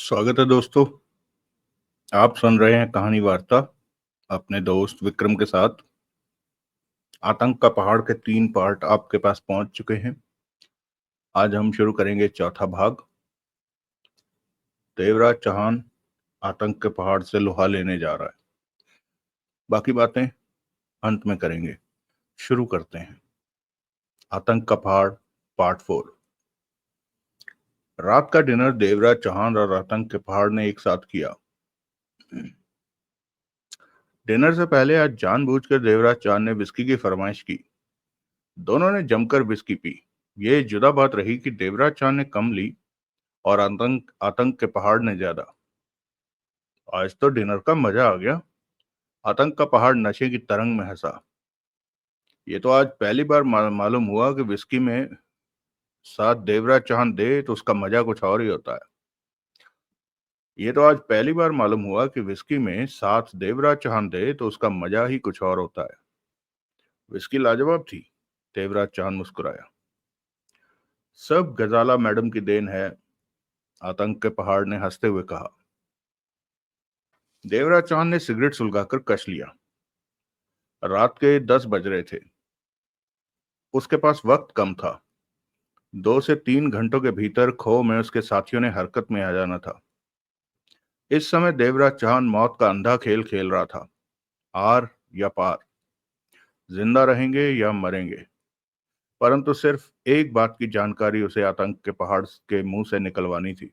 स्वागत है दोस्तों। आप सुन रहे हैं कहानी वार्ता अपने दोस्त विक्रम के साथ। आतंक का पहाड़ के 3 पार्ट आपके पास पहुंच चुके हैं। आज हम शुरू करेंगे चौथा भाग। देवराज चौहान आतंक के पहाड़ से लोहा लेने जा रहा है। बाकी बातें अंत में करेंगे। शुरू करते हैं। आतंक का पहाड़ पार्ट 4। रात का डिनर देवराज चौहान और आतंक के पहाड़ ने एक साथ किया। डिनर से पहले आज जानबूझकर देवराज चौहान ने विस्की की फरमाइश की। दोनों ने जमकर विस्की पी। ये जुदा बात रही कि देवराज चौहान ने कम ली और आतंक आतंक के पहाड़ ने ज्यादा। आज तो डिनर का मजा आ गया। आतंक का पहाड़ नशे की तरंग में हंसा। ये तो आज पहली बार मालूम हुआ कि विस्की में साथ देवराज चौहान दे तो उसका मजा कुछ और ही होता है। ये तो आज पहली बार मालूम हुआ कि विस्की में साथ देवराज चौहान दे तो उसका मजा ही कुछ और होता है। विस्की लाजवाब थी। देवराज चौहान मुस्कुराया। सब गजाला मैडम की देन है, आतंक के पहाड़ ने हंसते हुए कहा। देवराज चौहान ने सिगरेट सुलगाकर कश लिया। रात के 10 बज रहे थे। उसके पास वक्त कम था। 2 से 3 घंटों के भीतर खो में उसके साथियों ने हरकत में आ जाना था। इस समय देवराज चौहान मौत का अंधा खेल खेल रहा था। आर या पार, जिंदा रहेंगे या मरेंगे। परंतु सिर्फ एक बात की जानकारी उसे आतंक के पहाड़ के मुंह से निकलवानी थी।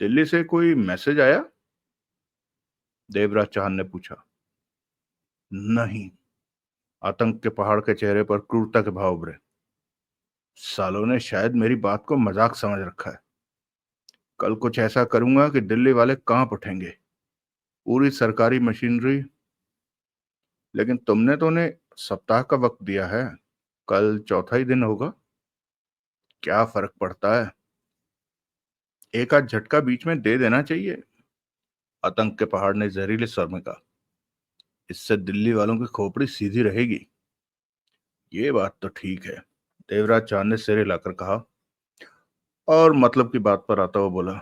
दिल्ली से कोई मैसेज आया? देवराज चौहान ने पूछा। नहीं। आतंक के पहाड़ के चेहरे पर क्रूरता के भाव उभरे। सालों ने शायद मेरी बात को मजाक समझ रखा है। कल कुछ ऐसा करूंगा कि दिल्ली वाले कांप उठेंगे। पूरी सरकारी मशीनरी। लेकिन तुमने तो उन्हें सप्ताह का वक्त दिया है। कल चौथा ही दिन होगा। क्या फर्क पड़ता है? एक आध झटका बीच में दे देना चाहिए। आतंक के पहाड़ ने जहरीले स्वर में कहा। इससे दिल्ली वालों की खोपड़ी सीधी रहेगी। ये बात तो ठीक है, देवराज चांद ने सिर हिलाकर कहा और मतलब की बात पर आता हुआ बोला।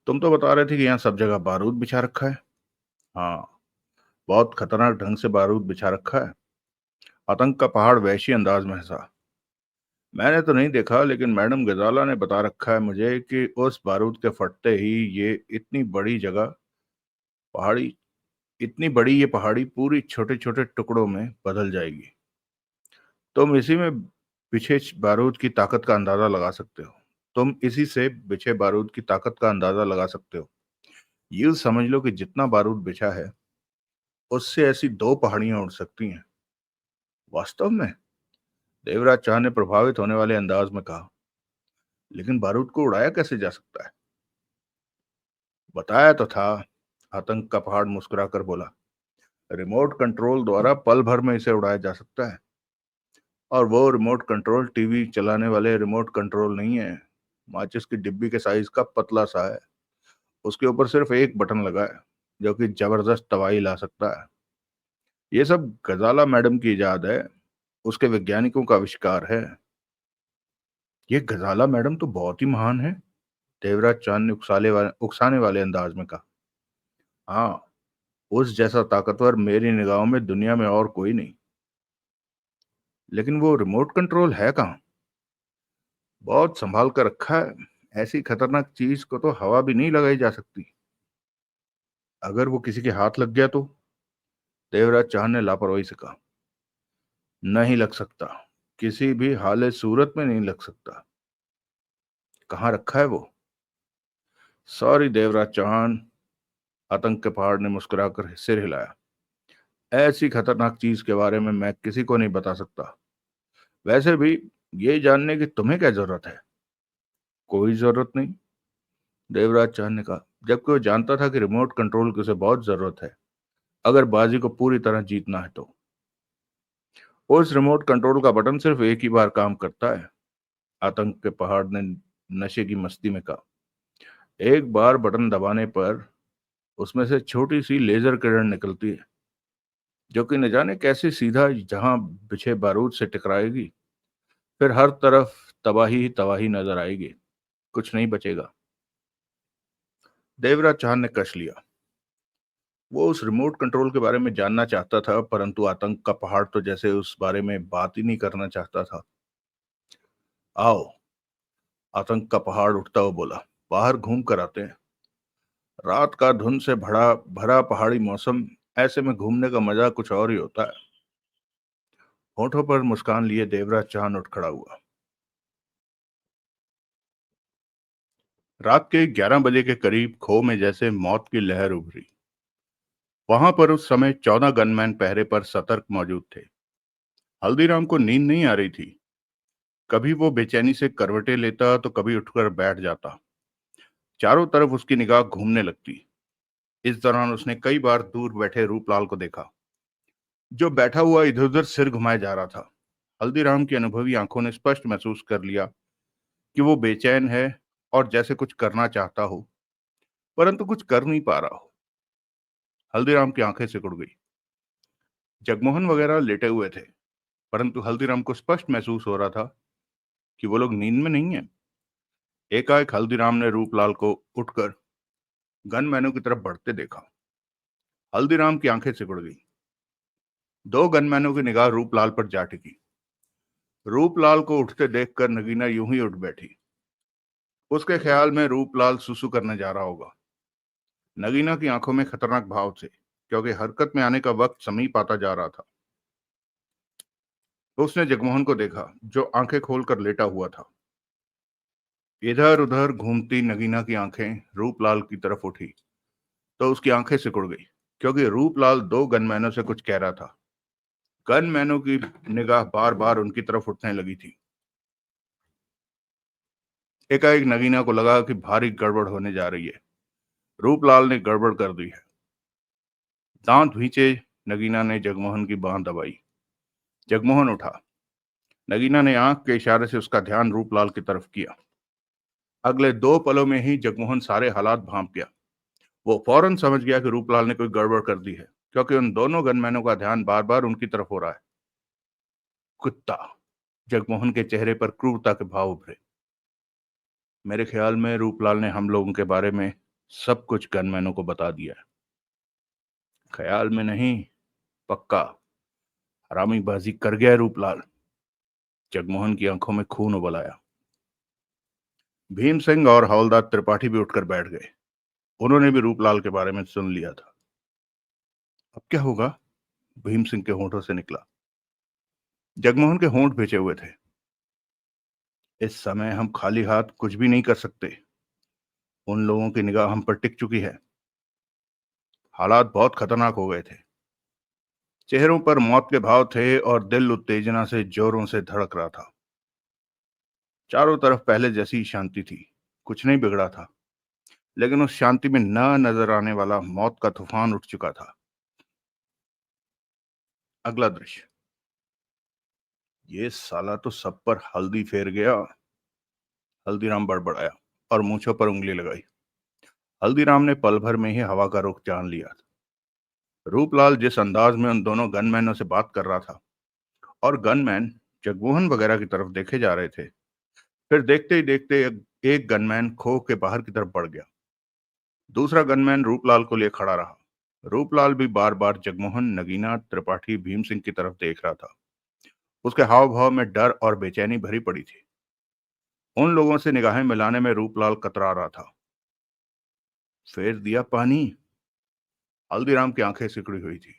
तुम तो बता रहे थे कि यहाँ सब जगह बारूद बिछा रखा है। हाँ, बहुत खतरनाक ढंग से बारूद बिछा रखा है। आतंक का पहाड़ वैशी अंदाज में हंसा। मैंने तो नहीं देखा, लेकिन मैडम गजाला ने बता रखा है मुझे कि उस बारूद के फटते ही ये पहाड़ी इतनी बड़ी ये पहाड़ी पूरी छोटे छोटे टुकड़ों में बदल जाएगी। तुम इसी में बिछे बारूद की ताकत का अंदाजा लगा सकते हो। तुम इसी से बिछे बारूद की ताकत का अंदाजा लगा सकते हो। यूं समझ लो कि जितना बारूद बिछा है उससे ऐसी 2 पहाड़ियां उड़ सकती हैं। वास्तव में? देवराज चाह ने प्रभावित होने वाले अंदाज में कहा। लेकिन बारूद को उड़ाया कैसे जा सकता है? बताया तो था। आतंक का पहाड़ मुस्कुराकर बोला। रिमोट कंट्रोल द्वारा पल भर में इसे उड़ाया जा सकता है। और वो रिमोट कंट्रोल टीवी चलाने वाले रिमोट कंट्रोल नहीं है। माचिस की डिब्बी के साइज का पतला सा है। उसके ऊपर सिर्फ एक बटन लगा है जो कि जबरदस्त तबाही ला सकता है। ये सब गजाला मैडम की इजाद है। उसके वैज्ञानिकों का आविष्कार है। ये गजाला मैडम तो बहुत ही महान है, देवराज चांद ने उकसाने वाले अंदाज में कहा। हाँ, उस जैसा ताकतवर मेरी निगाहों में दुनिया में और कोई नहीं। लेकिन वो रिमोट कंट्रोल है कहाँ? बहुत संभाल कर रखा है। ऐसी खतरनाक चीज को तो हवा भी नहीं लगाई जा सकती। अगर वो किसी के हाथ लग गया तो? देवराज चांद ने लापरवाही से कहा। नहीं लग सकता। किसी भी हाले सूरत में नहीं लग सकता। कहाँ रखा है वो? सॉरी देवराज चौहान, आतंक के पहाड़ ने मुस्कुराकर सिर हिलाया। ऐसी खतरनाक चीज के बारे में मैं किसी को नहीं बता सकता। वैसे भी ये जानने की तुम्हें क्या जरूरत है? कोई जरूरत नहीं, देवराज चौहान ने कहा, जबकि वो जानता था कि रिमोट कंट्रोल की उसे बहुत जरूरत है अगर बाजी को पूरी तरह जीतना है तो। उस रिमोट कंट्रोल का बटन सिर्फ एक ही बार काम करता है, आतंक के पहाड़ ने नशे की मस्ती में कहा। एक बार बटन दबाने पर उसमें से छोटी सी लेजर किरण निकलती है जो कि न जाने कैसे सीधा जहां बिछे बारूद से टकराएगी। फिर हर तरफ तबाही ही तबाही नजर आएगी। कुछ नहीं बचेगा। देवराज चाहन ने कश लिया। वो उस रिमोट कंट्रोल के बारे में जानना चाहता था, परंतु आतंक का पहाड़ तो जैसे उस बारे में बात ही नहीं करना चाहता था। आओ, आतंक का पहाड़ उठता हुआ बोला, बाहर घूम कर आते हैं। रात का धुंध से भरा भरा पहाड़ी मौसम, ऐसे में घूमने का मजा कुछ और ही होता है। होठों पर मुस्कान लिए देवराज चाहन उठ खड़ा हुआ। रात के 11 बजे के करीब खो में जैसे मौत की लहर उभरी। वहां पर उस समय 14 गनमैन पहरे पर सतर्क मौजूद थे। हल्दीराम को नींद नहीं आ रही थी। कभी वो बेचैनी से करवटें लेता तो कभी उठकर बैठ जाता। चारों तरफ उसकी निगाह घूमने लगती। इस दौरान उसने कई बार दूर बैठे रूपलाल को देखा, जो बैठा हुआ इधर उधर सिर घुमाए जा रहा था। हल्दीराम की अनुभवी आंखों ने स्पष्ट महसूस कर लिया कि वो बेचैन है और जैसे कुछ करना चाहता हो, परंतु कुछ कर नहीं पा रहा हो। हल्दीराम की आंखें सिकुड़ गई। जगमोहन वगैरह लेटे हुए थे, परंतु हल्दीराम को स्पष्ट महसूस हो रहा था कि वो लोग नींद में नहीं है। एकाएक हल्दीराम ने रूपलाल को उठकर गनमैनों की तरफ बढ़ते देखा। हल्दीराम की आंखें सिकुड़ गई। दो गनमैनों की निगाह रूपलाल पर जा टिकी। रूपलाल को उठते देखकर नगीना यूं ही उठ बैठी। उसके ख्याल में रूपलाल सुसु करने जा रहा होगा। नगीना की आंखों में खतरनाक भाव थे, क्योंकि हरकत में आने का वक्त समीप आता जा रहा था। उसने जगमोहन को देखा, जो आंखें खोलकर लेटा हुआ था। इधर उधर घूमती नगीना की आंखें रूपलाल की तरफ उठी तो उसकी आंखें सिकुड़ गई, क्योंकि रूपलाल दो गनमैनों से कुछ कह रहा था। गनमैनों की निगाह बार बार उनकी तरफ उठने लगी थी। एकाएक नगीना को लगा कि भारी गड़बड़ होने जा रही है। रूपलाल ने गड़बड़ कर दी है। दांत भींचे नगीना ने जगमोहन की बांह दबाई। जगमोहन उठा। नगीना ने आंख के इशारे से उसका ध्यान रूपलाल की तरफ किया। अगले 2 पलों में ही जगमोहन सारे हालात भांप गया। वो फौरन समझ गया कि रूपलाल ने कोई गड़बड़ कर दी है, क्योंकि उन दोनों गनमैनों का ध्यान बार बार उनकी तरफ हो रहा है। कुत्ता! जगमोहन के चेहरे पर क्रूरता के भाव उभरे। मेरे ख्याल में रूपलाल ने हम लोगों के बारे में सब कुछ गनमैनों को बता दिया है। ख्याल में नहीं, पक्का। हरामीबाजी कर गया है रूपलाल। जगमोहन की आंखों में खून उबल आया। भीम सिंह और हवलदार त्रिपाठी भी उठकर बैठ गए। उन्होंने भी रूपलाल के बारे में सुन लिया था। अब क्या होगा? भीम सिंह के होंठों से निकला। जगमोहन के होंठ भिजे हुए थे। इस समय हम खाली हाथ कुछ भी नहीं कर सकते। उन लोगों की निगाह हम पर टिक चुकी है। हालात बहुत खतरनाक हो गए थे। चेहरों पर मौत के भाव थे और दिल उत्तेजना से जोरों से धड़क रहा था। चारों तरफ पहले जैसी ही शांति थी। कुछ नहीं बिगड़ा था, लेकिन उस शांति में न नजर आने वाला मौत का तूफान उठ चुका था। अगला दृश्य। ये साला तो सब पर हल्दी फेर गया। हल्दीराम बड़बड़ाया और मूंछों पर उंगली लगाई। हल्दीराम ने पल भर में ही हवा का रुख जान लिया। रूपलाल जिस अंदाज में उन दोनों गनमैनों से बात कर रहा था, और गनमैन जगमोहन वगैरह की तरफ देखे जा रहे थे। फिर देखते ही देखते एक गनमैन खो के बाहर की तरफ बढ़ गया। दूसरा गनमैन रूपलाल को लिए खड़ा रहा। रूपलाल भी बार बार जगमोहन, नगीना, त्रिपाठी, भीम सिंह की तरफ देख रहा था। उसके हाव भाव में डर और बेचैनी भरी पड़ी थी। उन लोगों से निगाहें मिलाने में रूपलाल कतरा रहा था। फेर दिया पानी। हल्दीराम की आंखें सिकुड़ी हुई थी।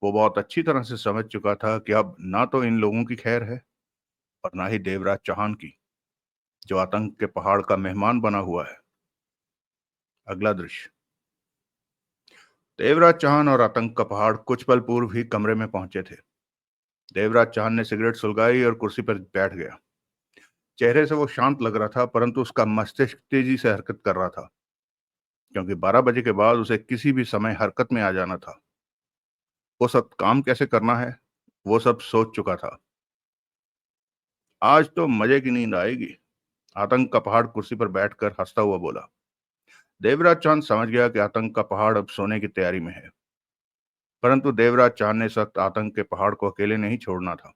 वो बहुत अच्छी तरह से समझ चुका था कि अब ना तो इन लोगों की खैर है और ना ही देवराज चौहान की, जो आतंक के पहाड़ का मेहमान बना हुआ है। अगला दृश्य। देवराज चौहान और आतंक का पहाड़ कुछ पल पूर्व ही कमरे में पहुंचे थे। देवराज चौहान ने सिगरेट सुलगाई और कुर्सी पर बैठ गया। चेहरे से वो शांत लग रहा था, परंतु उसका मस्तिष्क तेजी से हरकत कर रहा था, क्योंकि 12 बजे के बाद उसे किसी भी समय हरकत में आ जाना था। वो सब काम कैसे करना है, वो सब सोच चुका था। आज तो मजे की नींद आएगी। आतंक का पहाड़ कुर्सी पर बैठकर हंसता हुआ बोला। देवराज चांद समझ गया कि आतंक का पहाड़ अब सोने की तैयारी में है, परंतु देवराज चांद ने इस वक्त आतंक के पहाड़ को अकेले नहीं छोड़ना था।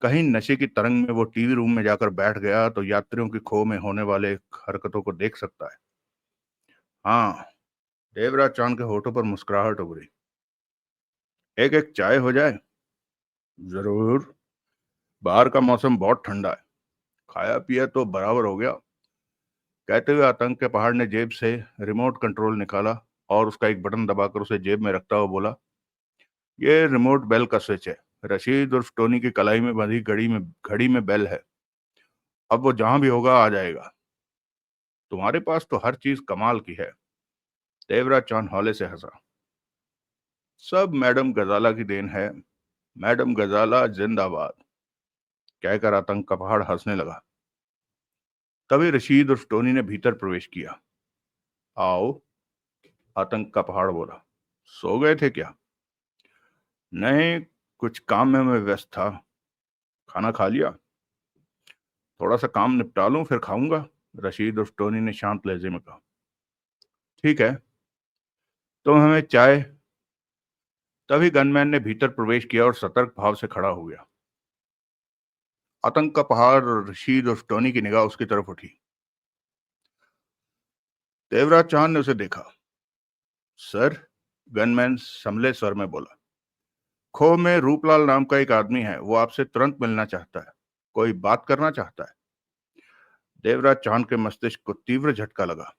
कहीं नशे की तरंग में वो टीवी रूम में जाकर बैठ गया तो यात्रियों की खो में होने वाले हरकतों को देख सकता है। हाँ, देवराज चांद के होठों पर मुस्कुराहट उभरी। एक एक चाय हो जाए? जरूर। बाहर का मौसम बहुत ठंडा है, खाया पिया तो बराबर हो गया। कहते हुए आतंक के पहाड़ ने जेब से रिमोट कंट्रोल निकाला और उसका एक बटन दबाकर उसे जेब में रखता हुआ बोला, ये रिमोट बेल का स्विच है। रशीद उर्फ टोनी की कलाई में बंधी घड़ी में बेल है। अब वो जहां भी होगा आ जाएगा। तुम्हारे पास तो हर चीज कमाल की है। देवराज चांद हौले से हंसा। सब मैडम गजाला की देन है। मैडम गजाला जिंदाबाद। कहकर आतंक का पहाड़ हंसने लगा। तभी रशीद उर्फ टोनी ने भीतर प्रवेश किया। आओ, आतंक का पहाड़ बोला। सो गए थे क्या? नहीं, कुछ काम में मैं व्यस्त था। खाना खा लिया? थोड़ा सा काम निपटा लूं फिर खाऊंगा, रशीद उर्फ टोनी ने शांत लहजे में कहा। ठीक है, तो हमें चाय। तभी गनमैन ने भीतर प्रवेश किया और सतर्क भाव से खड़ा हो गया। आतंक का पहाड़ और रशीद उर्फ टोनी की निगाह उसकी तरफ उठी। देवराज चांद ने उसे देखा। सर, गनमैन संभले स्वर में बोला, खो में रूपलाल नाम का एक आदमी है, वो आपसे तुरंत मिलना चाहता है। कोई बात करना चाहता है। देवराज चांद के मस्तिष्क को तीव्र झटका लगा।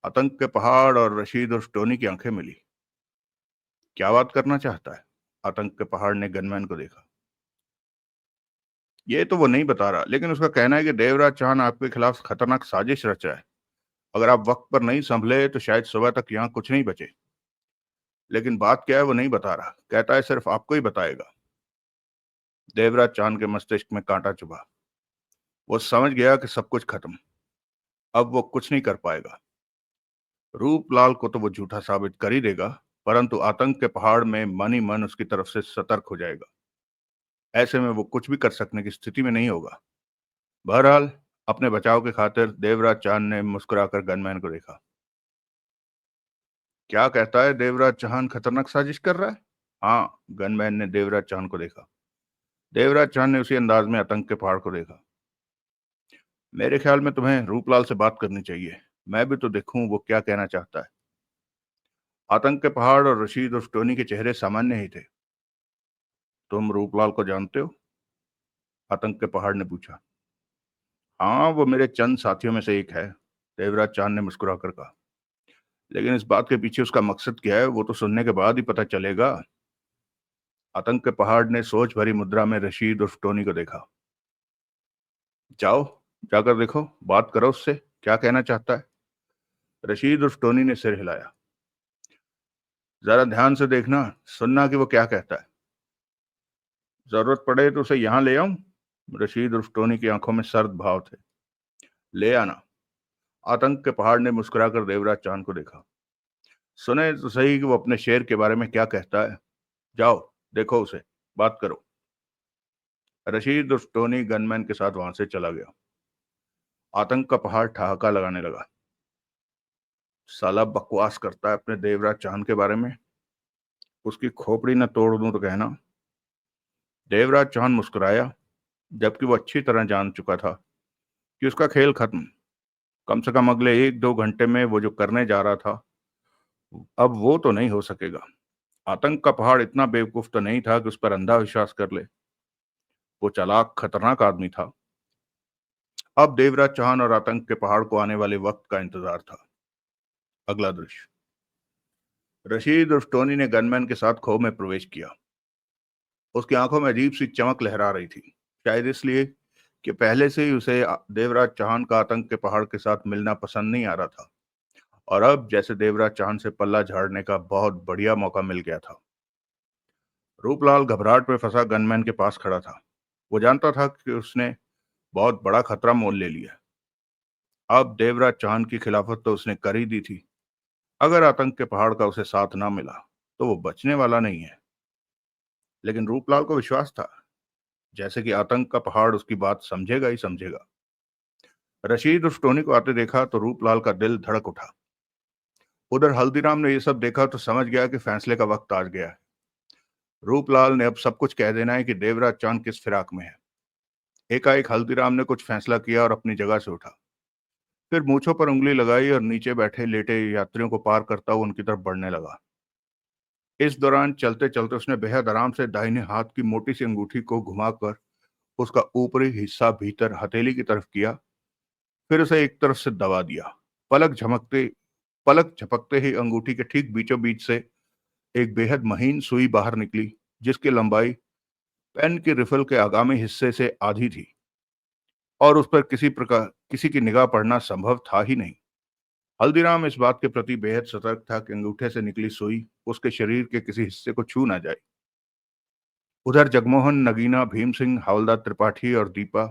आतंक के पहाड़ और रशीद उर्फ टोनी की आंखें मिली। क्या बात करना चाहता है? आतंक के पहाड़ ने गनमैन को देखा। ये तो वो नहीं बता रहा, लेकिन उसका कहना है कि देवराज चांद आपके खिलाफ खतरनाक साजिश रच रहा है। अगर आप वक्त पर नहीं संभले तो शायद सुबह तक यहाँ कुछ नहीं बचे। लेकिन बात क्या है वो नहीं बता रहा, कहता है सिर्फ आपको ही बताएगा। देवराज चांद के मस्तिष्क में कांटा चुभा। वो समझ गया कि सब कुछ खत्म। अब वो कुछ नहीं कर पाएगा। रूपलाल को तो वो झूठा साबित कर ही देगा, परंतु आतंक के पहाड़ में मन ही मन उसकी तरफ से सतर्क हो जाएगा। ऐसे में वो कुछ भी कर सकने की स्थिति में नहीं होगा। बहरहाल, अपने बचाव के खातिर देवराज चांद ने मुस्कुराकर गनमैन को देखा। क्या कहता है? देवराज चांद खतरनाक साजिश कर रहा है? हाँ, गनमैन ने देवराज चांद को देखा। देवराज चांद ने उसी अंदाज में आतंक के पहाड़ को देखा। मेरे ख्याल में तुम्हें रूपलाल से बात करनी चाहिए। मैं भी तो देखूं वो क्या कहना चाहता है। आतंक के पहाड़ और रशीद उर्फ टोनी के चेहरे सामान्य ही थे। तुम रूपलाल को जानते हो? आतंक के पहाड़ ने पूछा। हाँ, वो मेरे चंद साथियों में से एक है, देवराज चांद ने मुस्कुराकर कहा। लेकिन इस बात के पीछे उसका मकसद क्या है वो तो सुनने के बाद ही पता चलेगा। आतंक के पहाड़ ने सोच भरी मुद्रा में रशीद उर्फ टोनी को देखा। जाओ, जाकर देखो, बात करो उससे, क्या कहना चाहता है। रशीद उर्फ टोनी ने सिर हिलाया। जरा ध्यान से देखना, सुनना कि वो क्या कहता है। जरूरत पड़े तो उसे यहां ले आऊं? रशीद उर्फ टोनी की आंखों में सर्द भाव थे। ले आना। आतंक के पहाड़ ने मुस्कुराकर देवराज चांद को देखा। सुने तो सही कि वो अपने शेर के बारे में क्या कहता है। जाओ, देखो उसे, बात करो। रशीद उर्फ टोनी गनमैन के साथ वहां से चला गया। आतंक का पहाड़ ठहाका लगाने लगा। साला बकवास करता है अपने देवराज चांद के बारे में। उसकी खोपड़ी न तोड़ दूं तो कहना। देवराज चांद मुस्कुराया, जबकि वो अच्छी तरह जान चुका था कि उसका खेल खत्म। कम से कम अगले 1-2 घंटे में वो जो करने जा रहा था, अब वो तो नहीं हो सकेगा। आतंक का पहाड़ इतना बेवकूफ तो नहीं था कि उस पर अंधा विश्वास कर ले। वो चालाक खतरनाक आदमी था। अब देवराज चौहान और आतंक के पहाड़ को आने वाले वक्त का इंतजार था। अगला दृश्य। रशीद उर्फ टोनी ने गनमैन के साथ खो में प्रवेश किया। उसकी आंखों में अजीब सी चमक लहरा रही थी, शायद इसलिए कि पहले से ही उसे देवराज चौहान का आतंक के पहाड़ के साथ मिलना पसंद नहीं आ रहा था। और अब जैसे देवराज चौहान से पल्ला झाड़ने का बहुत बढ़िया मौका मिल गया था। रूपलाल घबराहट में फंसा गनमैन के पास खड़ा था। वो जानता था कि उसने बहुत बड़ा खतरा मोल ले लिया। अब देवराज चौहान की खिलाफत तो उसने कर ही दी थी। अगर आतंक के पहाड़ का उसे साथ ना मिला तो वो बचने वाला नहीं है। लेकिन रूपलाल को विश्वास था, जैसे कि आतंक का पहाड़ उसकी बात समझेगा ही समझेगा। रशीद उस टोनी को आते देखा तो रूपलाल का दिल धड़क उठा। उधर हल्दीराम ने ये सब देखा तो समझ गया कि फैसले का वक्त आ गया है। रूपलाल ने अब सब कुछ कह देना है कि देवराज चांद किस फिराक में है। एकाएक हल्दीराम ने कुछ फैसला किया और अपनी जगह से उठा। फिर मूंछों पर उंगली लगाई और नीचे बैठे लेटे यात्रियों को पार करता हुआ उनकी तरफ बढ़ने लगा। इस दौरान चलते चलते उसने बेहद आराम से दाहिने हाथ की मोटी सी अंगूठी को घुमाकर उसका ऊपरी हिस्सा भीतर हथेली की तरफ किया। फिर उसे एक तरफ से दबा दिया। पलक झमकते पलक झपकते ही अंगूठी के ठीक बीचों बीच से एक बेहद महीन सुई बाहर निकली, जिसकी लंबाई पेन की रिफल के आगामी हिस्से से आधी थी और उस पर किसी की निगाह पड़ना संभव था ही नहीं। हल्दीराम इस बात के प्रति बेहद सतर्क था कि अंगूठे से निकली सुई उसके शरीर के किसी हिस्से को छू ना जाए। उधर जगमोहन, नगीना, भीम सिंह, हवलदार त्रिपाठी और दीपा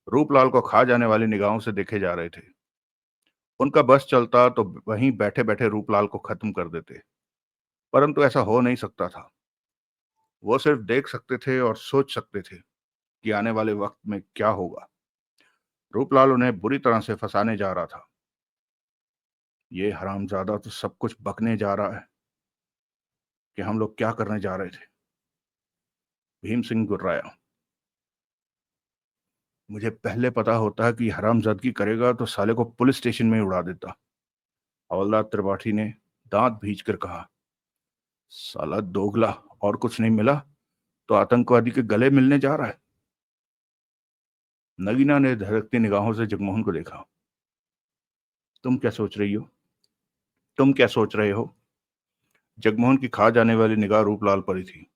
रूपलाल को खा जाने वाली निगाहों से देखे जा रहे थे। उनका बस चलता तो वहीं बैठे बैठे रूपलाल को खत्म कर देते, परंतु ऐसा हो नहीं सकता था। वो सिर्फ देख सकते थे और सोच सकते थे कि आने वाले वक्त में क्या होगा। रूपलाल उन्हें बुरी तरह से फंसाने जा रहा था। ये हरामजादा तो सब कुछ बकने जा रहा है कि हम लोग क्या करने जा रहे थे। भीम सिंह गुर्राया, मुझे पहले पता होता कि हरामजादगी करेगा तो साले को पुलिस स्टेशन में ही उड़ा देता। हवलदार त्रिपाठी ने दांत भींच कर कहा, साला दोगला, और कुछ नहीं मिला तो आतंकवादी के गले मिलने जा रहा है। नगीना ने धड़कती निगाहों से जगमोहन को देखा। तुम क्या सोच रही हो? तुम क्या सोच रहे हो? जगमोहन की खा जाने वाली निगाह रूपलाल पर ही थी।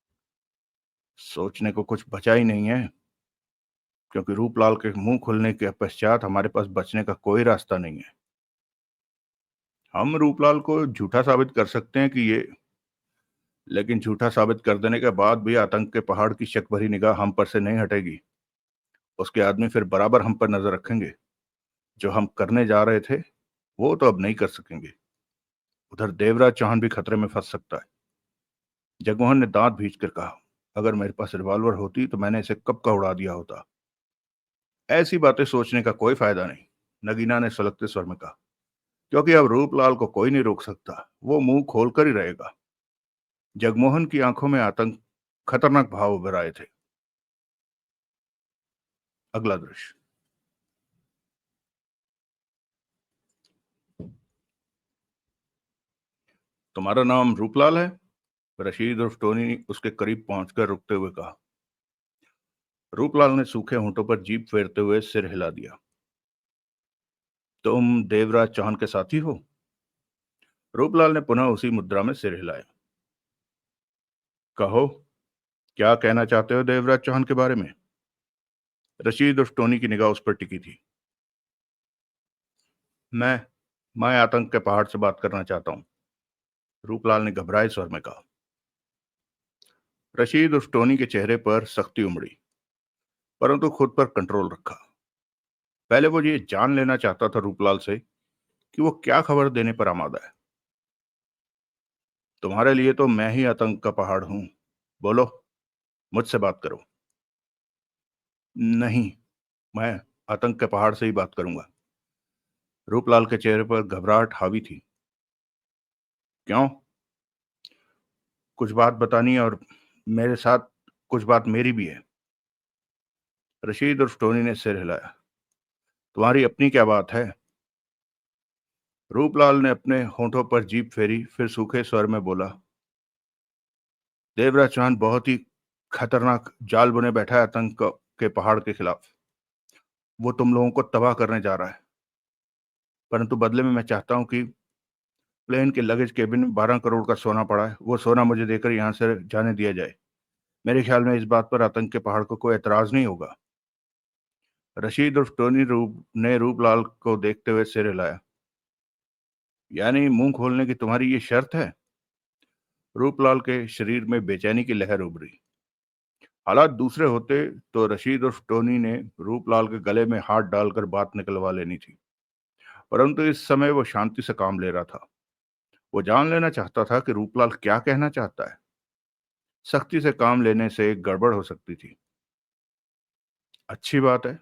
सोचने को कुछ बचा ही नहीं है, क्योंकि रूपलाल के मुंह खुलने के पश्चात हमारे पास बचने का कोई रास्ता नहीं है। हम रूपलाल को झूठा साबित कर सकते हैं कि ये लेकिन झूठा साबित कर देने के बाद भी आतंक के पहाड़ की शक भरी निगाह हम पर से नहीं हटेगी। उसके आदमी फिर बराबर हम पर नजर रखेंगे। जो हम करने जा रहे थे वो तो अब नहीं कर सकेंगे। उधर देवराज चौहान भी खतरे में फंस सकता है। जगमोहन ने दांत भींच कर कहा, अगर मेरे पास रिवॉल्वर होती तो मैंने इसे कब का उड़ा दिया होता। ऐसी बातें सोचने का कोई फायदा नहीं, नगीना ने सलगते स्वर में कहा, क्योंकि अब रूपलाल को कोई नहीं रोक सकता। वो मुंह खोलकर ही रहेगा। जगमोहन की आंखों में आतंक, खतरनाक भाव उभर आए थे। अगला दृश्य। तुम्हारा नाम रूपलाल है? रशीद उर्फ टोनी ने उसके करीब पहुंचकर रुकते हुए कहा। रूपलाल ने सूखे होंठों पर जीभ फेरते हुए सिर हिला दिया। तुम देवराज चौहान के साथी हो? रूपलाल ने पुनः उसी मुद्रा में सिर हिलाया। कहो, क्या कहना चाहते हो देवराज चौहान के बारे में? रशीद उर्फ टोनी की निगाह उस पर टिकी थी। मैं मैं आतंक के पहाड़ से बात करना चाहता हूं, रूपलाल ने घबराए स्वर में कहा। रशीद उर्फ टोनी के चेहरे पर सख्ती उमड़ी, परंतु खुद पर कंट्रोल रखा। पहले वो ये जान लेना चाहता था रूपलाल से कि वो क्या खबर देने पर आमादा है। तुम्हारे लिए तो मैं ही आतंक का पहाड़ हूं। बोलो, मुझसे बात करो। नहीं, मैं आतंक के पहाड़ से ही बात करूंगा। रूपलाल के चेहरे पर घबराहट हावी थी। क्यों? कुछ बात बतानी है और मेरे साथ कुछ बात मेरी भी है। रशीद उर्फ टोनी ने सिर हिलाया। तुम्हारी अपनी क्या बात है? रूपलाल ने अपने होंठों पर जीभ फेरी, फिर सूखे स्वर में बोला, देवराज चौहान बहुत ही खतरनाक जाल बुने बैठा है आतंक के पहाड़ के खिलाफ। वो तुम लोगों को तबाह करने जा रहा है, परंतु बदले में मैं चाहता हूं कि प्लेन के लगेज केबिन में 12 करोड़ का सोना पड़ा है, वो सोना मुझे देकर यहां से जाने दिया जाए। मेरे ख्याल में इस बात पर आतंक के पहाड़ को कोई एतराज नहीं होगा। रशीद उर्फ टोनी ने रूपलाल को देखते हुए सिर हिलाया। यानी मुंह खोलने की तुम्हारी ये शर्त है? रूपलाल के शरीर में बेचैनी की लहर उभरी। हालात दूसरे होते तो रशीद उर्फ टोनी ने रूपलाल के गले में हाथ डालकर बात निकलवा लेनी थी, परंतु इस समय वो शांति से काम ले रहा था। वो जान लेना चाहता था कि रूपलाल क्या कहना चाहता है। सख्ती से काम लेने से एक गड़बड़ हो सकती थी। अच्छी बात है,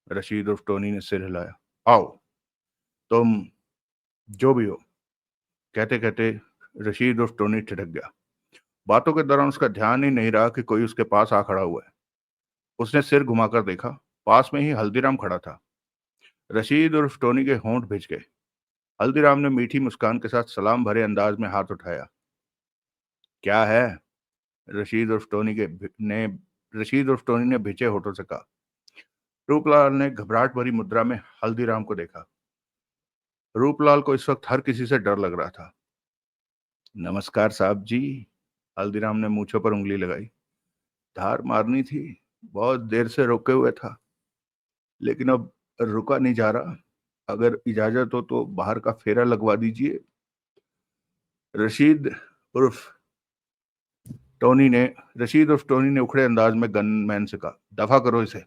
रशीद उर्फ टोनी ने सिर हिलाया। आओ, तुम जो भी हो। कहते कहते रशीद उर्फ टोनी ठिठक गया। बातों के दौरान उसका ध्यान ही नहीं रहा कि कोई उसके पास आ खड़ा हुआ है। उसने सिर घुमाकर देखा, पास में ही हल्दीराम खड़ा था। रशीद और टोनी के होंठ भिज गए। हल्दीराम ने मीठी मुस्कान के साथ सलाम भरे अंदाज में हाथ उठाया। क्या है? रशीद और टोनी के ने रशीद और टोनी ने भिजे होठों से कहा। रूपलाल ने घबराहट भरी मुद्रा में हल्दीराम को देखा। रूपलाल को इस वक्त हर किसी से डर लग रहा था। नमस्कार साहब जी। हल्दीराम ने मूंछों पर उंगली लगाई। धार मारनी थी, बहुत देर से रोके हुए था, लेकिन अब रुका नहीं जा रहा। अगर इजाजत हो तो बाहर का फेरा लगवा दीजिए। रशीद उर्फ रशीद उर्फ टोनी ने उखड़े अंदाज में गनमैन से कहा, दफा करो इसे।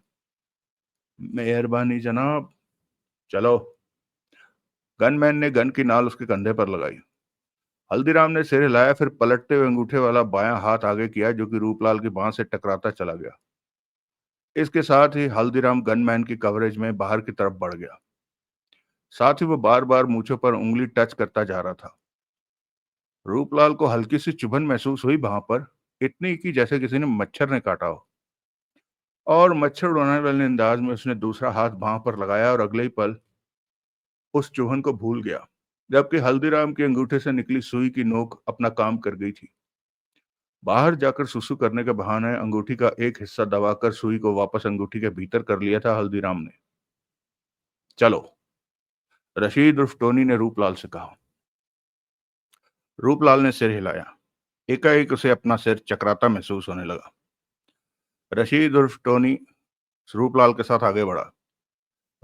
मेहरबानी जनाब। चलो। गनमैन ने गन की नाल उसके कंधे पर लगाई। हल्दीराम ने सिर हिलाया, फिर पलटते हुए अंगूठे वाला बायां हाथ आगे किया, जो कि रूपलाल की बांह से टकराता चला गया। इसके साथ ही हल्दीराम गनमैन की कवरेज में बाहर की तरफ बढ़ गया। साथ ही वो बार बार मूंछों पर उंगली टच करता जा रहा था। रूपलाल को हल्की सी चुभन महसूस हुई बांह पर, इतनी कि जैसे किसी ने मच्छर ने काटा हो। और मच्छर उड़ाने वाले अंदाज में उसने दूसरा हाथ बांह पर लगाया और अगले ही पल उस चुभन को भूल गया, जबकि हल्दीराम के अंगूठे से निकली सुई की नोक अपना काम कर गई थी। बाहर जाकर सुसु करने के बहाने अंगूठी का एक हिस्सा दबाकर सुई को वापस अंगूठी के भीतर कर लिया था हल्दीराम ने। चलो। रशीद उर्फ टोनी ने रूपलाल से कहा। रूपलाल ने सिर हिलाया। एकाएक उसे अपना सिर चकराता महसूस होने लगा। रशीद उर्फ टोनी रूपलाल के साथ आगे बढ़ा।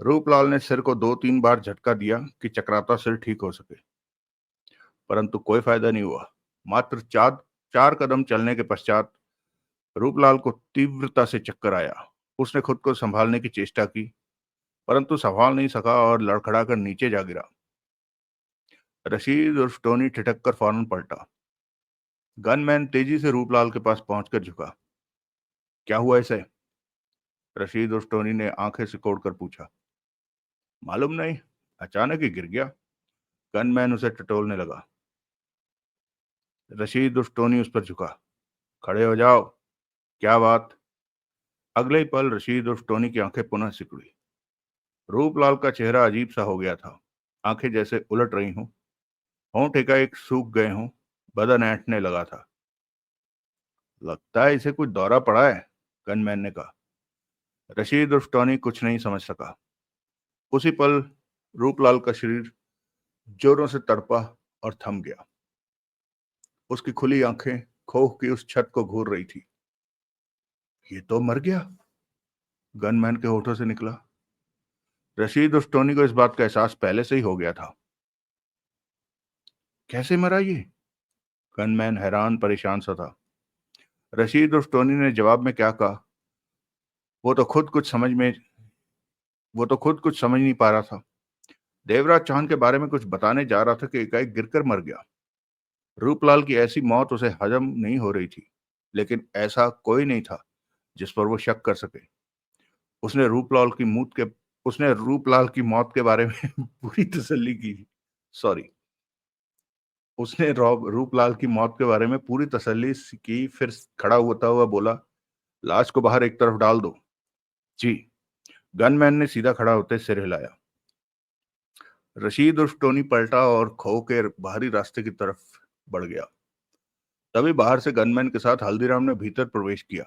रूपलाल ने सिर को 2-3 बार झटका दिया कि चकराता सिर ठीक हो सके, परंतु कोई फायदा नहीं हुआ। मात्र 4 कदम चलने के पश्चात रूपलाल को तीव्रता से चक्कर आया। उसने खुद को संभालने की चेष्टा की, परंतु संभाल नहीं सका और लड़खड़ाकर नीचे जा गिरा। रशीद उर्फ टोनी ठिठक कर फौरन पलटा। गनमैन तेजी से रूपलाल के पास पहुंचकर झुका। क्या हुआ इसे? रशीद उर्फ टोनी ने आंखें सिकोड़कर पूछा। मालूम नहीं, अचानक ही गिर गया। गनमैन उसे टटोलने लगा। रशीद उर्फ टोनी उस पर झुका। खड़े हो जाओ। क्या बात? अगले ही पल रशीद उर्फ टोनी की आंखें पुनः सिकुड़ी। रूपलाल का चेहरा अजीब सा हो गया था। आंखें जैसे उलट रही हों, होंठ एकाएक सूख गए हों, बदन ऐंठने लगा था। लगता है इसे कुछ दौरा पड़ा है, गनमैन ने कहा। रशीद उर्फ टोनी कुछ नहीं समझ सका। उसी पल रूपलाल का शरीर जोरों से तड़पा और थम गया। उसकी खुली आंखें खोह की उस छत को घूर रही थी। ये तो मर गया, गनमैन के होठों से निकला। रशीद उर्फ टोनी को इस बात का एहसास पहले से ही हो गया था। कैसे मरा ये? गनमैन हैरान परेशान सा था। रशीद उर्फ टोनी ने जवाब में क्या कहा, वो तो खुद कुछ समझ नहीं पा रहा था। देवराज चौहान के बारे में कुछ बताने जा रहा था कि एकाएक गिरकर मर गया। रूपलाल की ऐसी मौत उसे हजम नहीं हो रही थी, लेकिन ऐसा कोई नहीं था जिस पर वो शक कर सके। उसने रूपलाल की मौत के उसने रूपलाल की मौत के बारे में पूरी तसल्ली की। सॉरी। उसने रूपलाल की मौत के बारे में पूरी तसल्ली की, फिर खड़ा होता हुआ बोला, लाश को बाहर एक तरफ डाल दो। जी। गनमैन ने सीधा खड़ा होते सिर हिलाया। रशीद उर्फ टोनी पलटा और खो के बाहरी रास्ते की तरफ बढ़ गया। तभी बाहर से गनमैन के साथ हल्दीराम ने भीतर प्रवेश किया।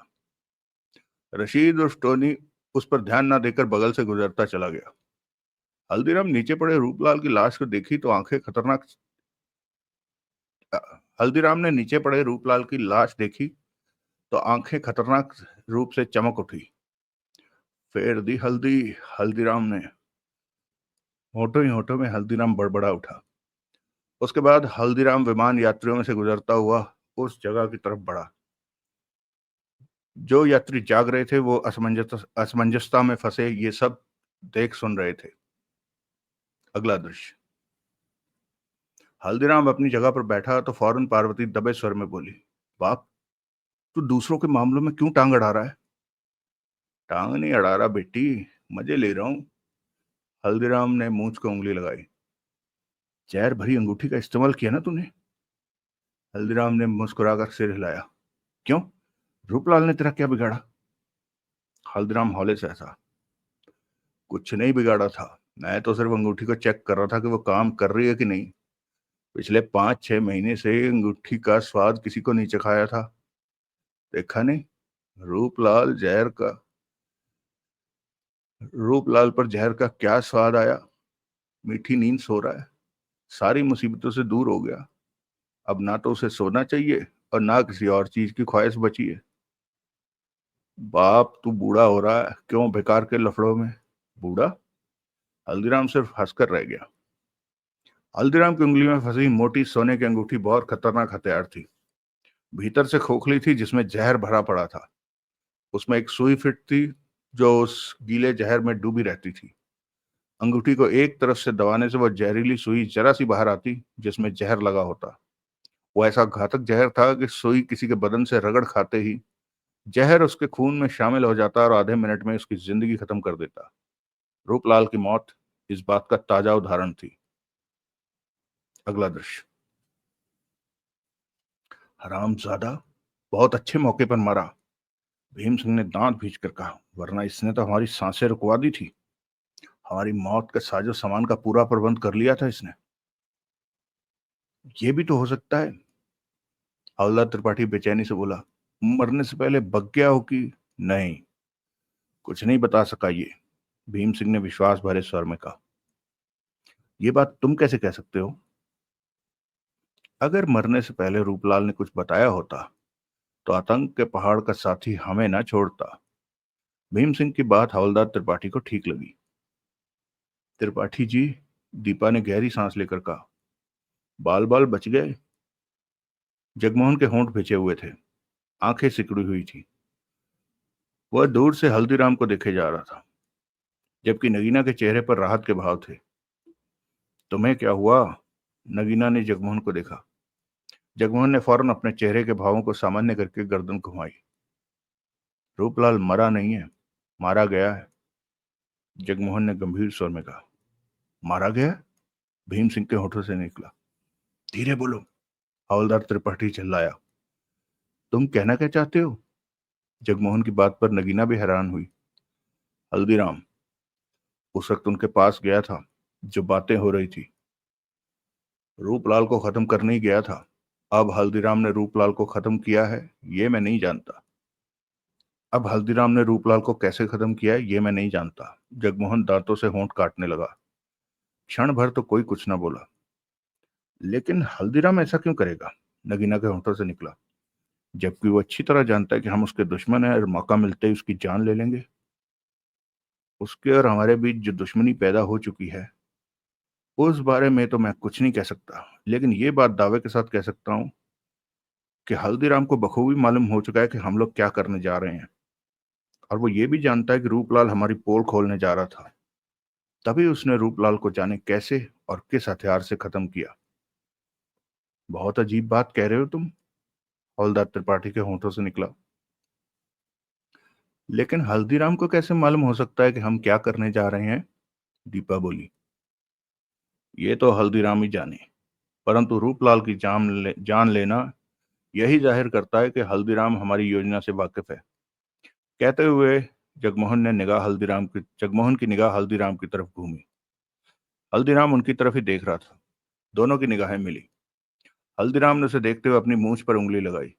रशीद उर्फ टोनी उस पर ध्यान न देकर बगल से गुजरता चला गया। हल्दीराम नीचे पड़े रूपलाल की लाश को देखी तो आंखें खतरनाक हल्दीराम ने नीचे पड़े रूपलाल की लाश देखी तो आंखें खतरनाक रूप से चमक उठी। फेर दी हल्दी, हल्दीराम ने। होठों ही होठों में हल्दीराम बड़बड़ा उठा। उसके बाद हल्दीराम विमान यात्रियों में से गुजरता हुआ उस जगह की तरफ बढ़ा। जो यात्री जाग रहे थे वो असमंजसता में फंसे ये सब देख सुन रहे थे। अगला दृश्य। हल्दीराम अपनी जगह पर बैठा तो फौरन पार्वती दबे स्वर में बोली, बाप, तू दूसरों के मामलों में क्यों टांग अड़ा रहा है? टांग नहीं अड़ा रहा बेटी, मजे ले रहा हूं। हल्दीराम ने मूंछ को उंगली लगाई। जहर भरी अंगूठी का इस्तेमाल किया ना तूने? हल्दीराम ने मुस्कुराकर सिर हिलाया। क्यों? रूपलाल ने तेरा क्या बिगाड़ा? हल्दीराम हौले से हंसा। कुछ नहीं बिगाड़ा था, मैं तो सिर्फ अंगूठी को चेक कर रहा था कि वो काम कर रही है कि नहीं। पिछले 5-6 महीने से अंगूठी का स्वाद किसी को नहीं चखाया था। देखा नहीं, रूपलाल जहर का रूपलाल पर जहर का क्या स्वाद आया। मीठी नींद सो रहा है, सारी मुसीबतों से दूर हो गया। अब ना तो उसे सोना चाहिए और ना किसी और चीज की ख्वाहिश बची है। बाप, तू बूढ़ा हो रहा है, क्यों बेकार के लफड़ों में? बूढ़ा? हल्दीराम सिर्फ हंसकर रह गया। हल्दीराम की उंगली में फंसी मोटी सोने की अंगूठी बहुत खतरनाक हथियार थी। भीतर से खोखली थी जिसमें जहर भरा पड़ा था। उसमें एक सुई फिट थी जो उस गीले जहर में डूबी रहती थी। अंगूठी को एक तरफ से दबाने से वह जहरीली सुई जरा सी बाहर आती जिसमें जहर लगा होता। वो ऐसा घातक जहर था कि सुई किसी के बदन से रगड़ खाते ही जहर उसके खून में शामिल हो जाता और आधे मिनट में उसकी जिंदगी खत्म कर देता। रूपलाल की मौत इस बात का ताजा उदाहरण थी। अगला दृश्य। हरामजादा, बहुत अच्छे मौके पर मरा, भीम सिंह ने दांत भींच कर कहा, वरना इसने तो हमारी सांसें रुकवा दी थी। हमारी मौत के साजो सामान का पूरा प्रबंध कर लिया था इसने। ये भी तो हो सकता है, हवलदार त्रिपाठी बेचैनी से बोला। मरने से पहले बक गया हो कि? नहीं, कुछ नहीं बता सका ये, भीम सिंह ने विश्वास भरे स्वर में कहा। ये बात तुम कैसे कह सकते हो? अगर मरने से पहले रूपलाल ने कुछ बताया होता तो आतंक के पहाड़ का साथी हमें ना छोड़ता। भीम सिंह की बात हवलदार त्रिपाठी को ठीक लगी। त्रिपाठी जी, दीपा ने गहरी सांस लेकर कहा, बाल बाल बच गए। जगमोहन के होंठ भिजे हुए थे, आंखें सिकुड़ी हुई थी। वह दूर से हल्दीराम को देखे जा रहा था, जबकि नगीना के चेहरे पर राहत के भाव थे। तुम्हें क्या हुआ? नगीना ने जगमोहन को देखा। जगमोहन ने फौरन अपने चेहरे के भावों को सामान्य करके गर्दन घुमाई। रूपलाल मरा नहीं है, मारा गया है, जगमोहन ने गंभीर स्वर में कहा। मारा गया? भीम सिंह के होठों से निकला। धीरे बोलो, हवलदार त्रिपाठी चिल्लाया। तुम कहना क्या चाहते हो? जगमोहन की बात पर नगीना भी हैरान हुई। हल्दीराम उस वक्त उनके पास गया था जो बातें हो रही थी। रूपलाल को खत्म करने ही गया था। अब हल्दीराम ने रूपलाल को खत्म किया है ये मैं नहीं जानता। अब हल्दीराम ने रूपलाल को कैसे खत्म किया है ये मैं नहीं जानता। जगमोहन दांतों से होंठ काटने लगा। क्षण भर तो कोई कुछ ना बोला। लेकिन हल्दीराम ऐसा क्यों करेगा? नगीना के होंठों से निकला। जबकि वो अच्छी तरह जानता है कि हम उसके दुश्मन हैं और मौका मिलते ही उसकी जान ले लेंगे। उसके और हमारे बीच जो दुश्मनी पैदा हो चुकी है उस बारे में तो मैं कुछ नहीं कह सकता, लेकिन ये बात दावे के साथ कह सकता हूं कि हल्दीराम को बखूबी मालूम हो चुका है कि हम लोग क्या करने जा रहे हैं। और वो ये भी जानता है कि रूपलाल हमारी पोल खोलने जा रहा था। तभी उसने रूपलाल को जाने कैसे और किस हथियार से खत्म किया। बहुत अजीब बात कह रहे हो तुम, हवलदार त्रिपाठी के होंठों से निकला। लेकिन हल्दीराम को कैसे मालूम हो सकता है कि हम क्या करने जा रहे हैं? दीपा बोली। ये तो हल्दीराम ही जाने, परंतु रूपलाल की जान लेना यही जाहिर करता है कि हल्दीराम हमारी योजना से वाकिफ है। कहते हुए जगमोहन की निगाह हल्दीराम की तरफ घूमी। हल्दीराम उनकी तरफ ही देख रहा था। दोनों की निगाहें मिली। हल्दीराम ने उसे देखते हुए अपनी मूंछ पर उंगली लगाई।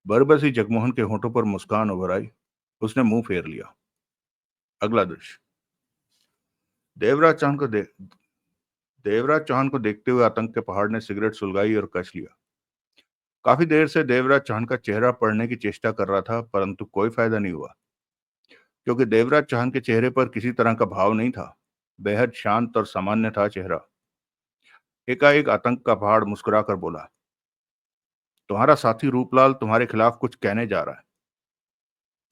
बरबस ही जगमोहन के होठों पर मुस्कान उभर आई। उसने मुंह फेर लिया। अगला दृश्य। देवराज चौहान को देख देवराज चौहान को देखते हुए आतंक के पहाड़ ने सिगरेट सुलगाई और कश लिया। काफी देर से देवराज चौहान का चेहरा पढ़ने की चेष्टा कर रहा था, परंतु कोई फायदा नहीं हुआ, क्योंकि देवराज चौहान के चेहरे पर किसी तरह का भाव नहीं था। बेहद शांत और सामान्य था चेहरा। एकाएक आतंक का पहाड़ मुस्कुरा कर बोला, तुम्हारा साथी रूपलाल तुम्हारे खिलाफ कुछ कहने जा रहा है।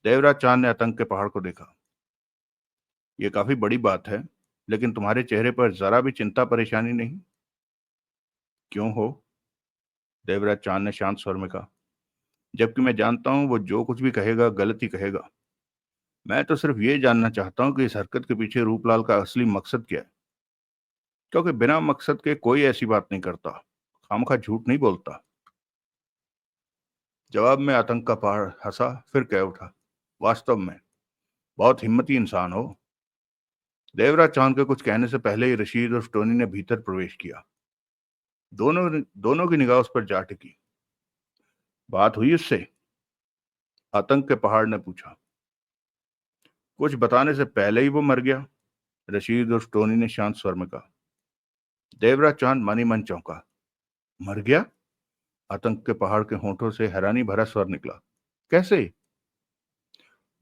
देवराज चौहान ने आतंक के पहाड़ को देखा। यह काफी बड़ी बात है, लेकिन तुम्हारे चेहरे पर जरा भी चिंता परेशानी नहीं। क्यों हो? देवराज चौहान ने शांत स्वर में कहा। जबकि मैं जानता हूं वो जो कुछ भी कहेगा गलत ही कहेगा। मैं तो सिर्फ ये जानना चाहता हूं कि इस हरकत के पीछे रूपलाल का असली मकसद क्या है, क्योंकि बिना मकसद के कोई ऐसी बात नहीं करता, खामखा झूठ नहीं बोलता। जवाब में आतंक का पहाड़ हंसा, फिर कह उठा, वास्तव में बहुत हिम्मती इंसान हो। देवराज चांद के कुछ कहने से पहले ही रशीद और टोनी ने भीतर प्रवेश किया। दोनों दोनों की निगाह उस पर जा टिकी। बात हुई उससे? आतंक के पहाड़ ने पूछा। कुछ बताने से पहले ही वो मर गया, रशीद और टोनी ने शांत स्वर में कहा। देवराज चांद मन ही मन चौंका। मर गया? आतंक के पहाड़ के होंठों से हैरानी भरा स्वर निकला। कैसे?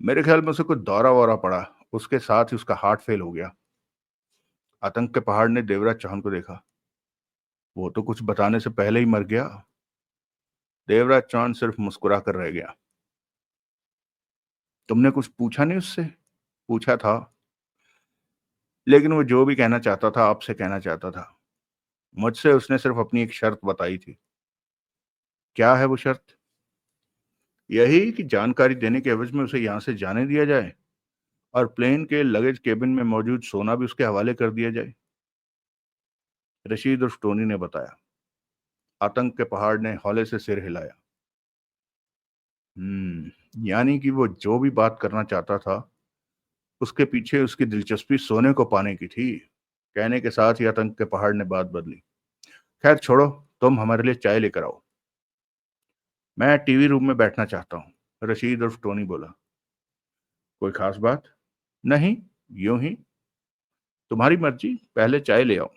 मेरे ख्याल में उसे कुछ दौरा वौरा पड़ा, उसके साथ ही उसका हार्ट फेल हो गया। आतंक के पहाड़ ने देवराज चांद को देखा। वो तो कुछ बताने से पहले ही मर गया। देवराज चांद सिर्फ मुस्कुरा कर रह गया। तुमने कुछ पूछा नहीं उससे? पूछा था, लेकिन वो जो भी कहना चाहता था आपसे कहना चाहता था। मुझसे उसने सिर्फ अपनी एक शर्त बताई थी। क्या है वो शर्त? यही कि जानकारी देने के एवज में उसे यहां से जाने दिया जाए और प्लेन के लगेज केबिन में मौजूद सोना भी उसके हवाले कर दिया जाए, रशीद और टोनी ने बताया। आतंक के पहाड़ ने हौले से सिर हिलाया। यानी कि वो जो भी बात करना चाहता था उसके पीछे उसकी दिलचस्पी सोने को पाने की थी। कहने के साथ ही आतंक के पहाड़ ने बात बदली। खैर छोड़ो, तुम हमारे लिए चाय लेकर आओ। मैं टीवी रूम में बैठना चाहता हूँ, रशीद और टोनी बोला। कोई खास बात? नहीं, यूं ही। तुम्हारी मर्जी, पहले चाय ले आओ।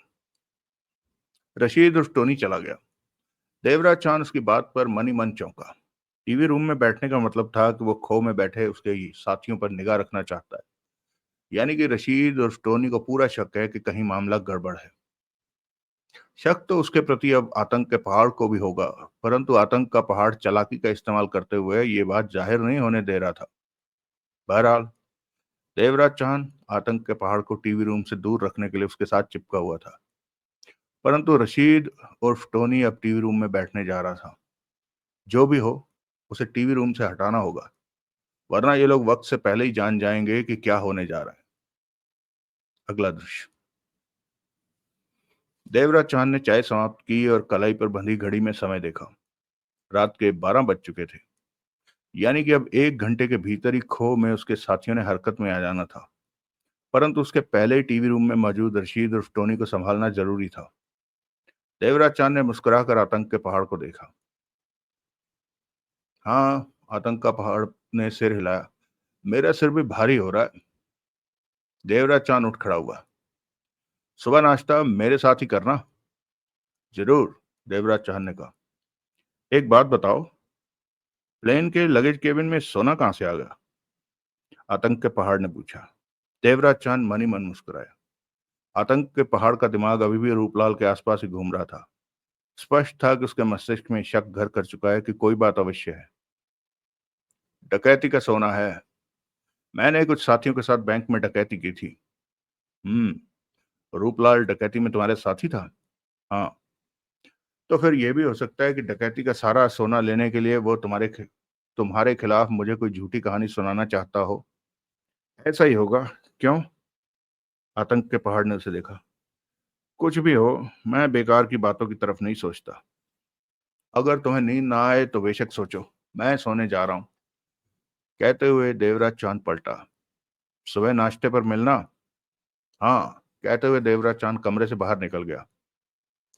रशीद और टोनी चला गया। देवराज चांद उसकी बात पर मन ही मन चौंका। टीवी रूम में बैठने का मतलब था कि वो खो में बैठे उसके साथियों पर निगाह रखना चाहता है। यानी कि रशीद और टोनी को पूरा शक है कि कहीं मामला गड़बड़ है। शक तो उसके प्रति अब आतंक के पहाड़ को भी होगा, परंतु आतंक का पहाड़ चालाकी का इस्तेमाल करते हुए ये बात जाहिर नहीं होने दे रहा था। बहरहाल देवराज चांद आतंक के पहाड़ को टीवी रूम से दूर रखने के लिए उसके साथ चिपका हुआ था, परंतु रशीद उर्फ टोनी अब टीवी रूम में बैठने जा रहा था। जो भी हो, उसे टीवी रूम से हटाना होगा, वरना ये लोग वक्त से पहले ही जान जाएंगे कि क्या होने जा रहा है। अगला दृश्य। देवराज चांद ने चाय समाप्त की और कलाई पर बंधी घड़ी में समय देखा। रात के 12 बज चुके थे। यानी कि अब 1 घंटे के भीतर ही खो में उसके साथियों ने हरकत में आ जाना था, परंतु उसके पहले ही टीवी रूम में मौजूद रशीद और टोनी को संभालना जरूरी था। देवराज चांद ने मुस्कुराकर आतंक के पहाड़ को देखा। हाँ, आतंक का पहाड़ ने सिर हिलाया। मेरा सिर भी भारी हो रहा है। देवराज चांद उठ खड़ा हुआ। सुबह नाश्ता मेरे साथ ही करना। जरूर, देवराज चांद ने कहा। एक बात बताओ, प्लेन के लगेज केबिन में सोना कहां से आ गया? आतंक के पहाड़ ने पूछा। देवराज चांद मन ही मन मुस्कुराया। आतंक के पहाड़ का दिमाग अभी भी रूपलाल के आसपास ही घूम रहा था। स्पष्ट था कि उसके मस्तिष्क में शक घर कर चुका है कि कोई बात अवश्य है। डकैती का सोना है। मैंने कुछ साथियों के साथ बैंक में डकैती की थी। हम्म। रूपलाल डकैती में तुम्हारे साथी था? हाँ। तो फिर यह भी हो सकता है कि डकैती का सारा सोना लेने के लिए वो तुम्हारे खिलाफ मुझे कोई झूठी कहानी सुनाना चाहता हो। ऐसा ही होगा। क्यों? आतंक के पहाड़ ने उसे देखा। कुछ भी हो, मैं बेकार की बातों की तरफ नहीं सोचता। अगर तुम्हें नींद ना आए तो बेशक सोचो, मैं सोने जा रहा हूं। कहते हुए देवराज चांद पलटा। सुबह नाश्ते पर मिलना। हाँ, कहते हुए देवराज चांद कमरे से बाहर निकल गया।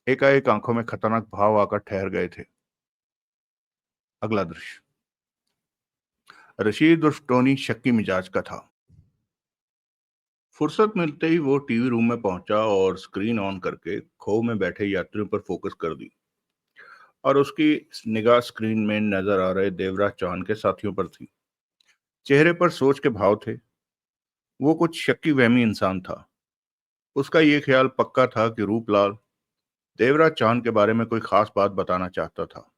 एकाएक आंखों में खतरनाक भाव आकर ठहर गए थे। अगला दृश्य। रशीद उर्फ टोनी शक्की मिजाज का था। फुर्सत मिलते ही वो टीवी रूम में पहुंचा और स्क्रीन ऑन करके खो में बैठे यात्रियों पर फोकस कर दी, और उसकी निगाह स्क्रीन में नजर आ रहे देवराज चांद के साथियों पर थी। चेहरे पर सोच के भाव थे। वो कुछ शक्की वहमी इंसान था। उसका ये ख्याल पक्का था कि रूपलाल देवराज चांद के बारे में कोई खास बात बताना चाहता था,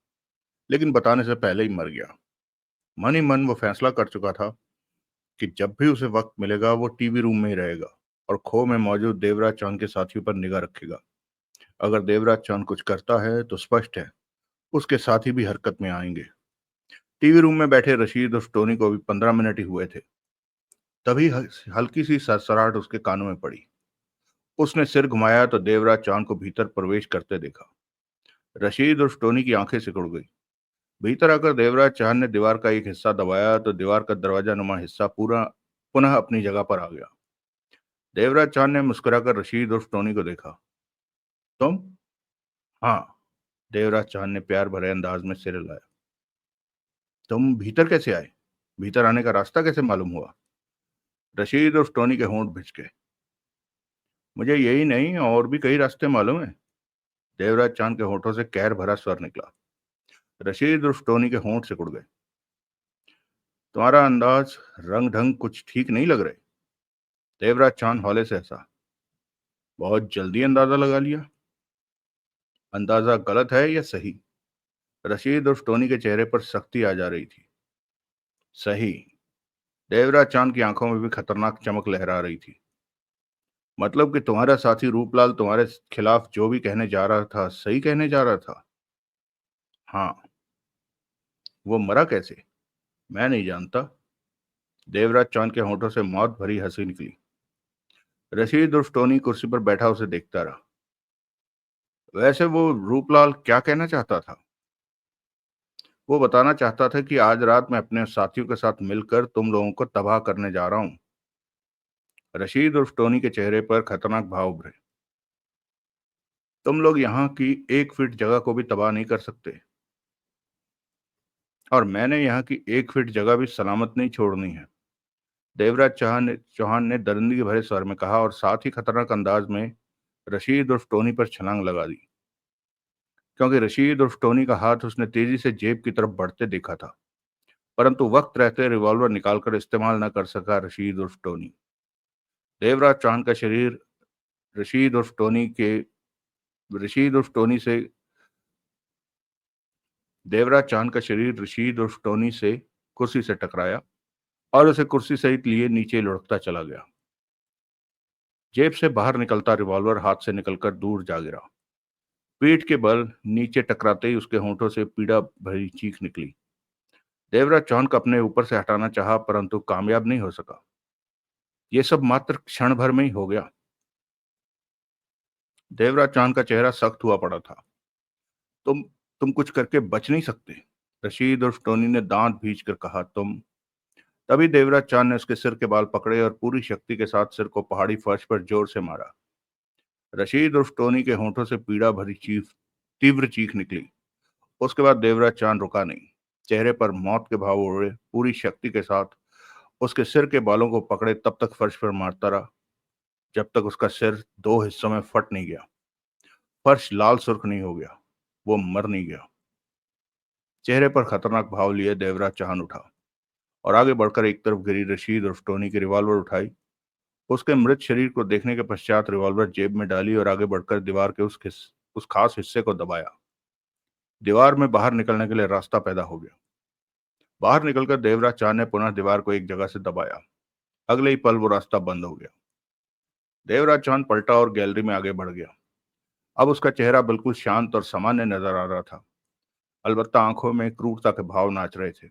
लेकिन बताने से पहले ही मर गया। मन ही मन वो फैसला कर चुका था कि जब भी उसे वक्त मिलेगा वो टीवी रूम में ही रहेगा और खो में मौजूद देवराज चांद के साथियों पर निगाह रखेगा। अगर देवराज चांद कुछ करता है तो स्पष्ट है उसके साथी भी हरकत में आएंगे। टीवी रूम में बैठे रशीद और टोनी को अभी 15 मिनट ही हुए थे। तभी हल्की सी सरसराहट उसके कानों में पड़ी। उसने सिर घुमाया तो देवराज चांद को भीतर प्रवेश करते देखा। रशीद और टोनी की आंखें सिकुड़ गई। भीतर आकर देवराज चांद ने दीवार का एक हिस्सा दबाया तो दीवार का दरवाजा नुमा हिस्सा पूरा पुनः अपनी जगह पर आ गया। देवराज चांद ने मुस्कुराकर रशीद उर्फ टोनी को देखा। तुम? हाँ। देवराज चांद ने प्यार भरे अंदाज में सिर हिलाया। तुम भीतर कैसे आए? भीतर आने का रास्ता कैसे मालूम हुआ? रशीद उर्फ टोनी के होंठ भिजके। मुझे यही नहीं और भी कई रास्ते मालूम है। देवराज चांद के होंठों से कहर भरा स्वर निकला। रशीद उर्फ टोनी के होंठ सिकुड़ गए। तुम्हारा अंदाज, रंग ढंग कुछ ठीक नहीं लग रहे। देवराज चांद हौले से हंसा। बहुत जल्दी अंदाजा लगा लिया। अंदाजा गलत है या सही? रशीद उर्फ टोनी के चेहरे पर सख्ती आ जा रही थी। सही। देवराज चांद की आंखों में भी खतरनाक चमक लहरा रही थी। मतलब कि तुम्हारा साथी रूपलाल तुम्हारे खिलाफ जो भी कहने जा रहा था सही कहने जा रहा था? हाँ। वो मरा कैसे? मैं नहीं जानता। देवराज चांद के होंठों से मौत भरी हंसी निकली। रशीद उर्फ टोनी कुर्सी पर बैठा उसे देखता रहा। वैसे वो रूपलाल क्या कहना चाहता था? वो बताना चाहता था कि आज रात मैं अपने साथियों के साथ मिलकर तुम लोगों को तबाह करने जा रहा हूं। रशीद उर्फ टोनी के चेहरे पर खतरनाक भाव उभरे। तुम लोग यहाँ की 1 फीट जगह को भी तबाह नहीं कर सकते और मैंने यहाँ की 1 फीट जगह भी सलामत नहीं छोड़नी है। देवराज चौहान ने दरिंदगी भरे स्वर में कहा और साथ ही खतरनाक अंदाज में रशीद उर्फ टोनी पर छलांग लगा दी, क्योंकि रशीद उर्फ टोनी का हाथ उसने तेजी से जेब की तरफ बढ़ते देखा था, परंतु वक्त रहते रिवॉल्वर निकालकर इस्तेमाल न कर सका रशीद उर्फ टोनी। देवराज चौहान का शरीर रशीद उर्फ टोनी के रशीद उर्फ टोनी से देवराज चांद का शरीर रशीद उर्फ टोनी से कुर्सी से टकराया और उसे कुर्सी सहित लिए नीचे लुढ़कता चला गया। जेब से बाहर निकलता रिवॉल्वर हाथ से निकलकर दूर जा गिरा। पीठ के बल नीचे टकराते ही उसके होंठों से पीड़ा भरी चीख निकली। देवराज चौहान को अपने ऊपर से हटाना चाहा, परंतु कामयाब नहीं हो सका। यह सब मात्र क्षण भर में ही हो गया। देवराज चौहान का चेहरा सख्त हुआ पड़ा था। तुम तुम कुछ करके बच नहीं सकते। रशीद उर्फ टोनी ने दांत भींच कर कहा। तुम तभी देवराज चांद ने उसके सिर के बाल पकड़े और पूरी शक्ति के साथ सिर को पहाड़ी फर्श पर जोर से मारा। रशीद उर्फ टोनी के होंठों से पीड़ा भरी तीव्र चीख निकली। उसके बाद देवराज चांद रुका नहीं। चेहरे पर मौत के भाव उड़े, पूरी शक्ति के साथ उसके सिर के बालों को पकड़े तब तक फर्श पर मारता रहा जब तक उसका सिर 2 हिस्सों में फट नहीं गया, फर्श लाल सुर्ख नहीं हो गया, वो मर नहीं गया। चेहरे पर खतरनाक भाव लिए देवराज चांद उठा और आगे बढ़कर एक तरफ गिरी रशीद उर्फ टोनी की रिवॉल्वर उठाई। उसके मृत शरीर को देखने के पश्चात रिवॉल्वर जेब में डाली और आगे बढ़कर दीवार के उस खास हिस्से को दबाया। दीवार में बाहर निकलने के लिए रास्ता पैदा हो गया। बाहर निकलकर देवराज चांद ने पुनः दीवार को एक जगह से दबाया। अगले ही पल वो रास्ता बंद हो गया। देवराज चांद पलटा और गैलरी में आगे बढ़ गया। अब उसका चेहरा बिल्कुल शांत और सामान्य नजर आ रहा था, अलबत्ता आंखों में क्रूरता के भाव नाच रहे थे।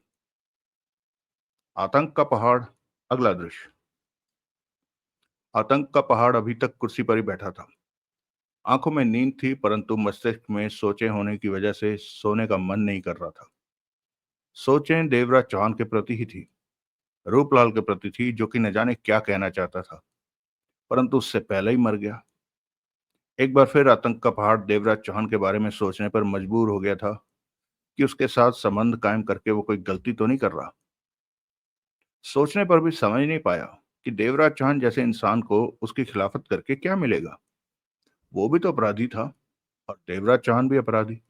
आतंक का पहाड़। अगला दृश्य। आतंक का पहाड़ अभी तक कुर्सी पर ही बैठा था। आंखों में नींद थी, परंतु मस्तिष्क में सोचे होने की वजह से सोने का मन नहीं कर रहा था। सोचें देवराज चौहान के प्रति ही थी, रूपलाल के प्रति थी, जो कि न जाने क्या कहना चाहता था, परंतु उससे पहले ही मर गया। एक बार फिर आतंक का पहाड़ देवराज चौहान के बारे में सोचने पर मजबूर हो गया था कि उसके साथ संबंध कायम करके वो कोई गलती तो नहीं कर रहा। सोचने पर भी समझ नहीं पाया कि देवराज चौहान जैसे इंसान को उसकी खिलाफत करके क्या मिलेगा। वो भी तो अपराधी था और देवराज चौहान भी अपराधी।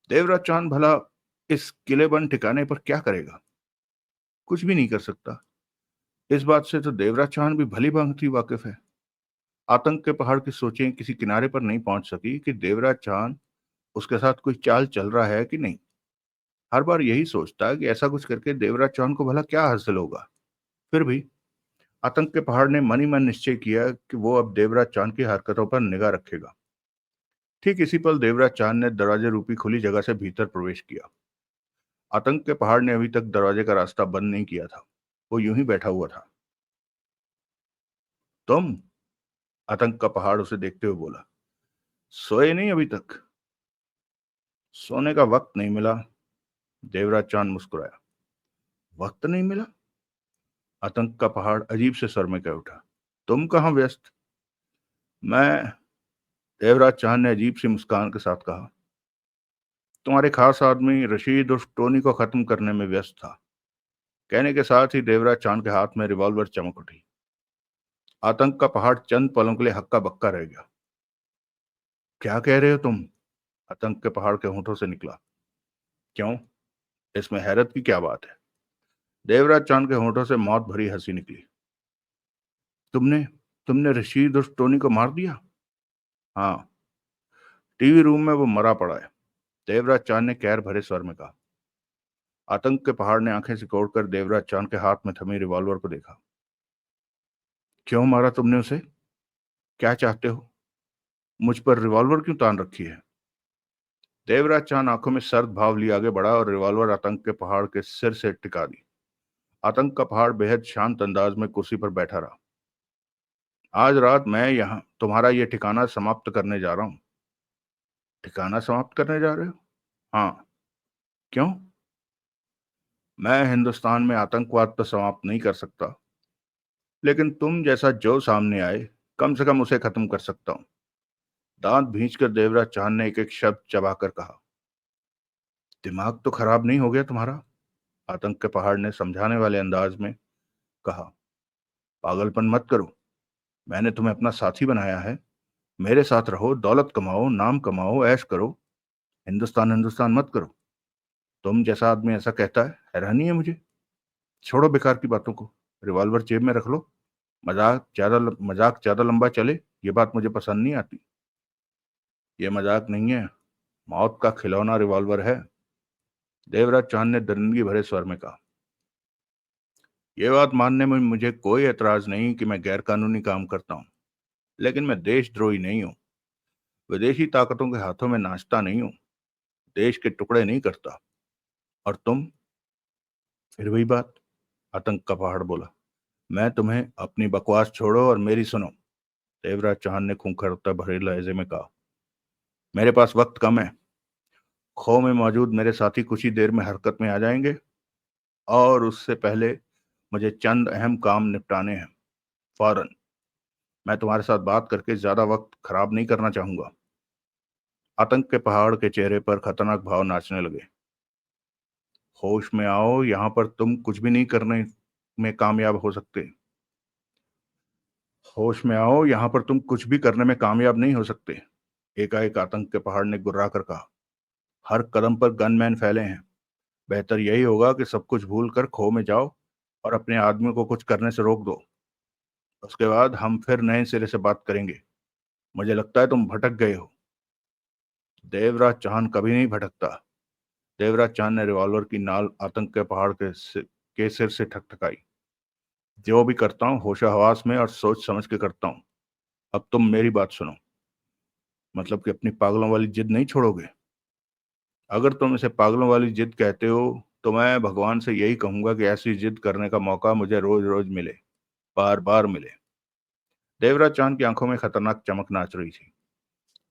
देवराज चौहान भला इस किलेबंद ठिकाने पर क्या करेगा? कुछ भी नहीं कर सकता। इस बात से तो देवराज चौहान भी भली भांति वाकिफ है। आतंक के पहाड़ की सोचें किसी किनारे पर नहीं पहुंच सकी कि देवराज चौहान उसके साथ कोई चाल चल रहा है कि नहीं। हर बार यही सोचता है कि ऐसा कुछ करके देवराज चौहान को भला क्या हासिल होगा। फिर भी आतंक के पहाड़ ने मन ही मन निश्चय किया कि वो अब देवराज चांद की हरकतों पर निगाह रखेगा। ठीक इसी पल देवराज चांद ने दरवाजे रूपी खुली जगह से भीतर प्रवेश किया। आतंक के पहाड़ ने अभी तक दरवाजे का रास्ता बंद नहीं किया था। वो यूं ही बैठा हुआ था। तुम? आतंक का पहाड़ उसे देखते हुए बोला। सोए नहीं अभी तक? सोने का वक्त नहीं मिला। देवराज चांद मुस्कुराया। वक्त नहीं मिला? आतंक का पहाड़ अजीब से स्वर में कह उठा। तुम कहाँ व्यस्त? मैं, देवराज चांद ने अजीब सी मुस्कान के साथ कहा, तुम्हारे खास आदमी रशीद उर्फ टोनी को खत्म करने में व्यस्त था। कहने के साथ ही देवराज चांद के हाथ में रिवॉल्वर चमक उठी। आतंक का पहाड़ चंद पलों के लिए हक्का बक्का रह गया। क्या कह रहे हो तुम? आतंक के पहाड़ के होंठों से निकला। क्यों? इसमें हैरत की क्या बात है? देवराज चांद के होंठों से मौत भरी हंसी निकली। तुमने तुमने रशीद उर्फ टोनी को मार दिया? हाँ, टीवी रूम में वो मरा पड़ा है, देवराज चांद ने कहर भरे स्वर में कहा। आतंक के पहाड़ ने आंखें सिकोड़कर देवराज चांद के हाथ में थमी रिवॉल्वर को देखा। क्यों मारा तुमने उसे? क्या चाहते हो? मुझ पर रिवॉल्वर क्यों तान रखी है? देवराज चांद आंखों में सर्द भाव लिए आगे बढ़ा और रिवॉल्वर आतंक के पहाड़ के सिर से टिका दी। आतंक का पहाड़ बेहद शांत अंदाज में कुर्सी पर बैठा रहा। आज रात मैं यहां तुम्हारा यह ठिकाना समाप्त करने जा रहा हूं। ठिकाना समाप्त करने जा रहे हो? हाँ। क्यों? मैं हिंदुस्तान में आतंकवाद तो समाप्त नहीं कर सकता, लेकिन तुम जैसा जो सामने आए, कम से कम उसे खत्म कर सकता हूं। दांत भींचकर देवराज चांद ने एक एक शब्द चबाकर कहा। दिमाग तो खराब नहीं हो गया तुम्हारा? आतंक के पहाड़ ने समझाने वाले अंदाज में कहा। पागलपन मत करो, मैंने तुम्हें अपना साथी बनाया है। मेरे साथ रहो, दौलत कमाओ, नाम कमाओ, ऐश करो। हिंदुस्तान हिंदुस्तान मत करो। तुम जैसा आदमी ऐसा कहता है, हैरानी है मुझे। छोड़ो बेकार की बातों को, रिवॉल्वर जेब में रख लो। मजाक ज्यादा लंबा चले, ये बात मुझे पसंद नहीं आती। ये मजाक नहीं है, मौत का खिलौना रिवॉल्वर है, देवराज चांद ने दरिंदगी भरे स्वर में कहा। यह बात मानने में मुझे कोई एतराज नहीं कि मैं गैर कानूनी काम करता हूं, लेकिन मैं देशद्रोही नहीं हूं, विदेशी ताकतों के हाथों में नाचता नहीं हूं, देश के टुकड़े नहीं करता। और तुम? फिर वही बात, आतंक का पहाड़ बोला। मैं तुम्हें अपनी बकवास छोड़ो और मेरी सुनो, देवराज चांद ने खूंखारता भरे लहजे में कहा। मेरे पास वक्त कम है। खो में मौजूद मेरे साथी कुछ ही देर में हरकत में आ जाएंगे, और उससे पहले मुझे चंद अहम काम निपटाने हैं, फौरन। मैं तुम्हारे साथ बात करके ज्यादा वक्त खराब नहीं करना चाहूंगा। आतंक के पहाड़ के चेहरे पर खतरनाक भाव नाचने लगे। होश में आओ, यहां पर तुम कुछ भी नहीं करने में कामयाब हो सकते। होश में आओ, यहां पर तुम कुछ भी करने में कामयाब नहीं हो सकते, एकाएक आतंक के पहाड़ ने गुर्रा कर कहा। हर कदम पर गनमैन फैले हैं। बेहतर यही होगा कि सब कुछ भूल कर खो में जाओ और अपने आदमियों को कुछ करने से रोक दो। उसके बाद हम फिर नए सिरे से बात करेंगे। मुझे लगता है तुम भटक गए हो। देवराज चांद कभी नहीं भटकता। देवराज चांद ने रिवॉल्वर की नाल आतंक के पहाड़ के सिर से ठकठकाई। जो भी करता हूँ होशो-हवास में और सोच समझ के करता हूँ। अब तुम मेरी बात सुनो। मतलब कि अपनी पागलों वाली जिद नहीं छोड़ोगे? अगर तुम इसे पागलों वाली जिद कहते हो, तो मैं भगवान से यही कहूंगा कि ऐसी जिद करने का मौका मुझे रोज रोज मिले, बार बार मिले। देवराज चांद की आंखों में खतरनाक चमक नाच रही थी।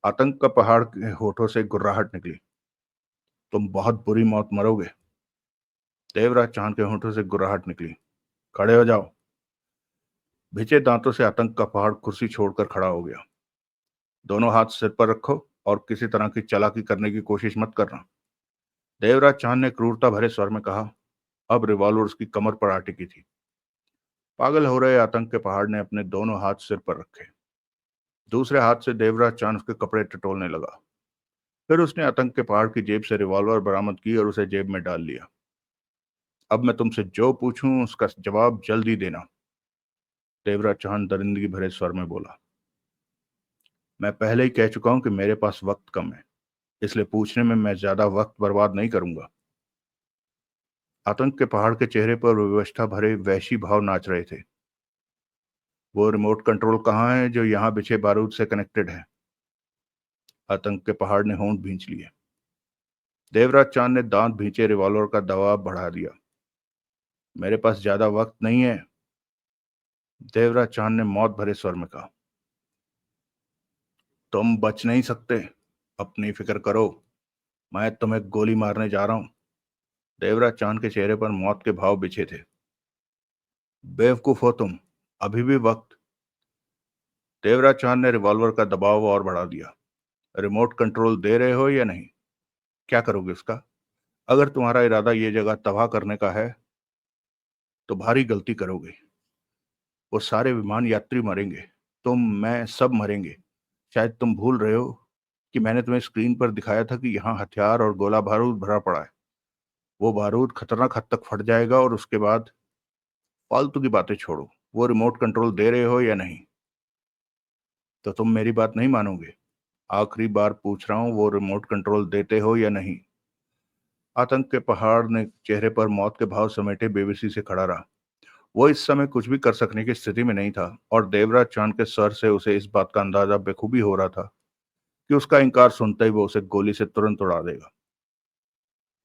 आतंक का पहाड़ के होठों से गुर्राहट निकली। तुम बहुत बुरी मौत मरोगे। देवराज चांद के होठों से गुर्राहट निकली। खड़े हो जाओ। भिजे दांतों से आतंक का पहाड़ कुर्सी छोड़कर खड़ा हो गया। दोनों हाथ सिर पर रखो और किसी तरह की चालाकी करने की कोशिश मत करना, देवराज चांद ने क्रूरता भरे स्वर में कहा। अब रिवॉल्वर उसकी कमर पर आ टिकी थी। पागल हो रहे आतंक के पहाड़ ने अपने दोनों हाथ सिर पर रखे। दूसरे हाथ से देवराज चांद उसके कपड़े टटोलने लगा। फिर उसने आतंक के पहाड़ की जेब से रिवॉल्वर बरामद की और उसे जेब में डाल लिया। अब मैं तुमसे जो पूछूं उसका जवाब जल्दी देना, देवराज चांद दरिंदगी भरे स्वर में बोला। मैं पहले ही कह चुका हूं कि मेरे पास वक्त कम है, इसलिए पूछने में मैं ज्यादा वक्त बर्बाद नहीं करूंगा। आतंक के पहाड़ के चेहरे पर विवशता भरे वहशी भाव नाच रहे थे। वो रिमोट कंट्रोल कहाँ है जो यहाँ बिछे बारूद से कनेक्टेड है? आतंक के पहाड़ ने होंठ भींच लिए। देवराज चांद ने दांत भींचे रिवॉल्वर का दबाव बढ़ा दिया। मेरे पास ज्यादा वक्त नहीं है, देवराज चांद ने मौत भरे स्वर में कहा। तुम बच नहीं सकते, अपनी फिक्र करो। मैं तुम्हें गोली मारने जा रहा हूं। देवराज चांद के चेहरे पर मौत के भाव बिछे थे। बेवकूफ हो तुम, अभी भी वक्त। देवराज चांद ने रिवॉल्वर का दबाव और बढ़ा दिया। रिमोट कंट्रोल दे रहे हो या नहीं? क्या करोगे उसका? अगर तुम्हारा इरादा ये जगह तबाह करने का है तो भारी गलती करोगे। वो सारे विमान यात्री मरेंगे, तुम, मैं, सब मरेंगे। शायद तुम भूल रहे हो कि मैंने तुम्हें स्क्रीन पर दिखाया था कि यहाँ हथियार और गोला बारूद भरा पड़ा है। वो बारूद खतरनाक हद तक फट जाएगा और उसके बाद फालतू की बातें छोड़ो। वो रिमोट कंट्रोल दे रहे हो या नहीं? तो तुम मेरी बात नहीं मानोगे। आखिरी बार पूछ रहा हूं, वो रिमोट कंट्रोल देते हो या नहीं? आतंक के पहाड़ ने चेहरे पर मौत के भाव समेटे बेबसी से खड़ा रहा। वो इस समय कुछ भी कर सकने की स्थिति में नहीं था और देवराज चांद के सर से उसे इस बात का अंदाजा बेखूबी हो रहा था कि उसका इंकार सुनते ही वो उसे गोली से तुरंत उड़ा देगा।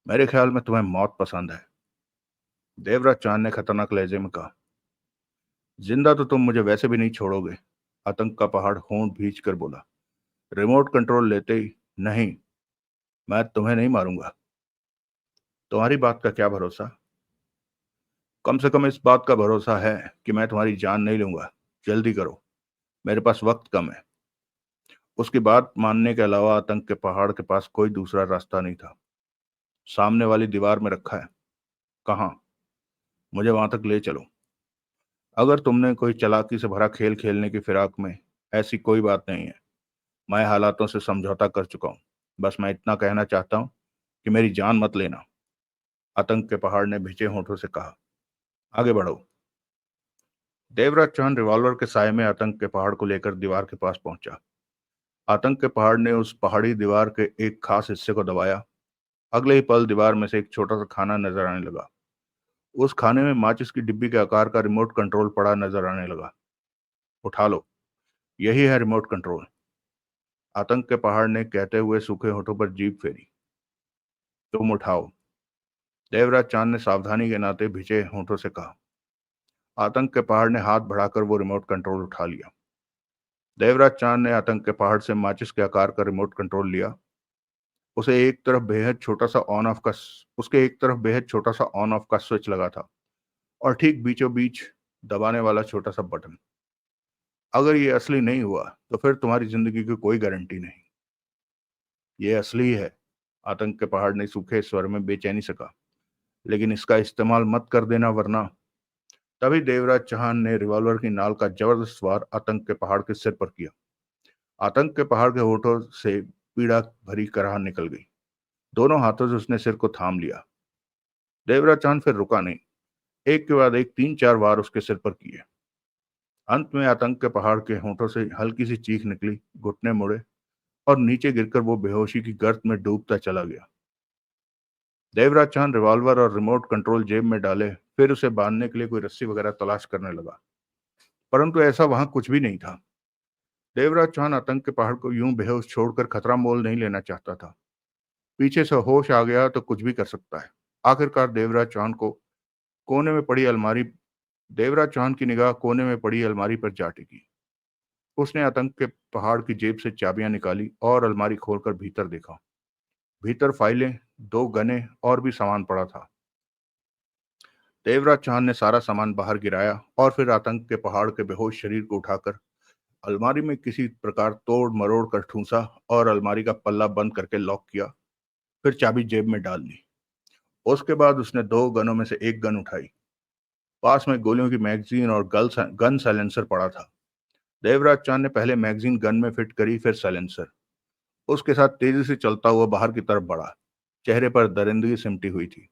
मेरे ख्याल में तुम्हें मौत पसंद है, देवराज चांद ने खतरनाक लहजे में कहा। जिंदा तो तुम मुझे वैसे भी नहीं छोड़ोगे, आतंक का पहाड़ होंठ भींच कर बोला। रिमोट कंट्रोल लेते ही नहीं, मैं तुम्हें नहीं मारूंगा। तुम्हारी बात का क्या भरोसा? कम से कम इस बात का भरोसा है कि मैं तुम्हारी जान नहीं लूंगा। जल्दी करो, मेरे पास वक्त कम है। उसकी बात मानने के अलावा आतंक के पहाड़ के पास कोई दूसरा रास्ता नहीं था। सामने वाली दीवार में रखा है। कहाँ? मुझे वहां तक ले चलो। अगर तुमने कोई चालाकी से भरा खेल खेलने की फिराक में, ऐसी कोई बात नहीं है। मैं हालातों से समझौता कर चुका हूं। बस मैं इतना कहना चाहता हूं कि मेरी जान मत लेना, आतंक के पहाड़ ने भिजे होठों से कहा। आगे बढ़ो। देवराज चौहान रिवॉल्वर के साय में आतंक के पहाड़ को लेकर दीवार के पास पहुंचा। आतंक के पहाड़ ने उस पहाड़ी दीवार के एक खास हिस्से को दबाया। अगले ही पल दीवार में से एक छोटा सा खाना नजर आने लगा। उस खाने में माचिस की डिब्बी के आकार का रिमोट कंट्रोल पड़ा नजर आने लगा। उठा लो, यही है रिमोट कंट्रोल, आतंक के पहाड़ ने कहते हुए सूखे होठों पर जीभ फेरी। तुम उठाओ, देवराज चांद ने सावधानी के नाते भिजे होठों से कहा। आतंक के पहाड़ ने हाथ बढ़ाकर वो रिमोट कंट्रोल उठा लिया। देवराज चांद ने आतंक के पहाड़ से माचिस के आकार का रिमोट कंट्रोल लिया। उसे एक तरफ बेहद छोटा सा ऑन ऑफ का उसके एक तरफ बेहद छोटा सा ऑन ऑफ का स्विच लगा था और ठीक बीचों बीच दबाने वाला छोटा सा बटन। अगर ये असली नहीं हुआ तो फिर तुम्हारी जिंदगी की कोई गारंटी नहीं। ये असली है, आतंक के पहाड़ ने सूखे स्वर में बेचैनी से कहा। लेकिन इसका इस्तेमाल मत कर देना वरना। तभी देवराज चौहान ने रिवॉल्वर की नाल का जबरदस्त वार आतंक के पहाड़ के सिर पर किया। आतंक के पहाड़ के होठों से पीड़ा भरी कराह निकल गई। दोनों हाथों से उसने सिर को थाम लिया। देवराज चौहान फिर रुका नहीं, एक के बाद एक 3-4 वार उसके सिर पर किए। अंत में आतंक के पहाड़ के होठों से हल्की सी चीख निकली, घुटने मुड़े और नीचे गिरकर वो बेहोशी की गर्त में डूबता चला गया। देवराज चौहान रिवॉल्वर और रिमोट कंट्रोल जेब में डाले, फिर उसे बांधने के लिए कोई रस्सी वगैरह तलाश करने लगा, परंतु ऐसा वहां कुछ भी नहीं था। देवराज चौहान आतंक के पहाड़ को यूं बेहोश छोड़कर खतरा मोल नहीं लेना चाहता था। पीछे से होश आ गया तो कुछ भी कर सकता है। आखिरकार कोने में पड़ी अलमारी देवराज चौहान की निगाह कोने में पड़ी अलमारी पर जा टिकी। उसने आतंक के पहाड़ की जेब से चाबियां निकाली और अलमारी खोलकर भीतर देखा। भीतर फाइलें, 2 गने और भी सामान पड़ा था। देवराज चौहान ने सारा सामान बाहर गिराया और फिर आतंक के पहाड़ के बेहोश शरीर को उठाकर अलमारी में किसी प्रकार तोड़ मरोड़ कर ठूंसा और अलमारी का पल्ला बंद करके लॉक किया। फिर चाबी जेब में डाल दी। उसके बाद उसने 2 गनों में से एक गन उठाई। पास में गोलियों की मैगजीन और गन साइलेंसर पड़ा था। देवराज चांद ने पहले मैगजीन गन में फिट करी, फिर साइलेंसर। उसके साथ तेजी से चलता हुआ बाहर की तरफ बढ़ा। चेहरे पर दरिंदगी सिमटी हुई थी।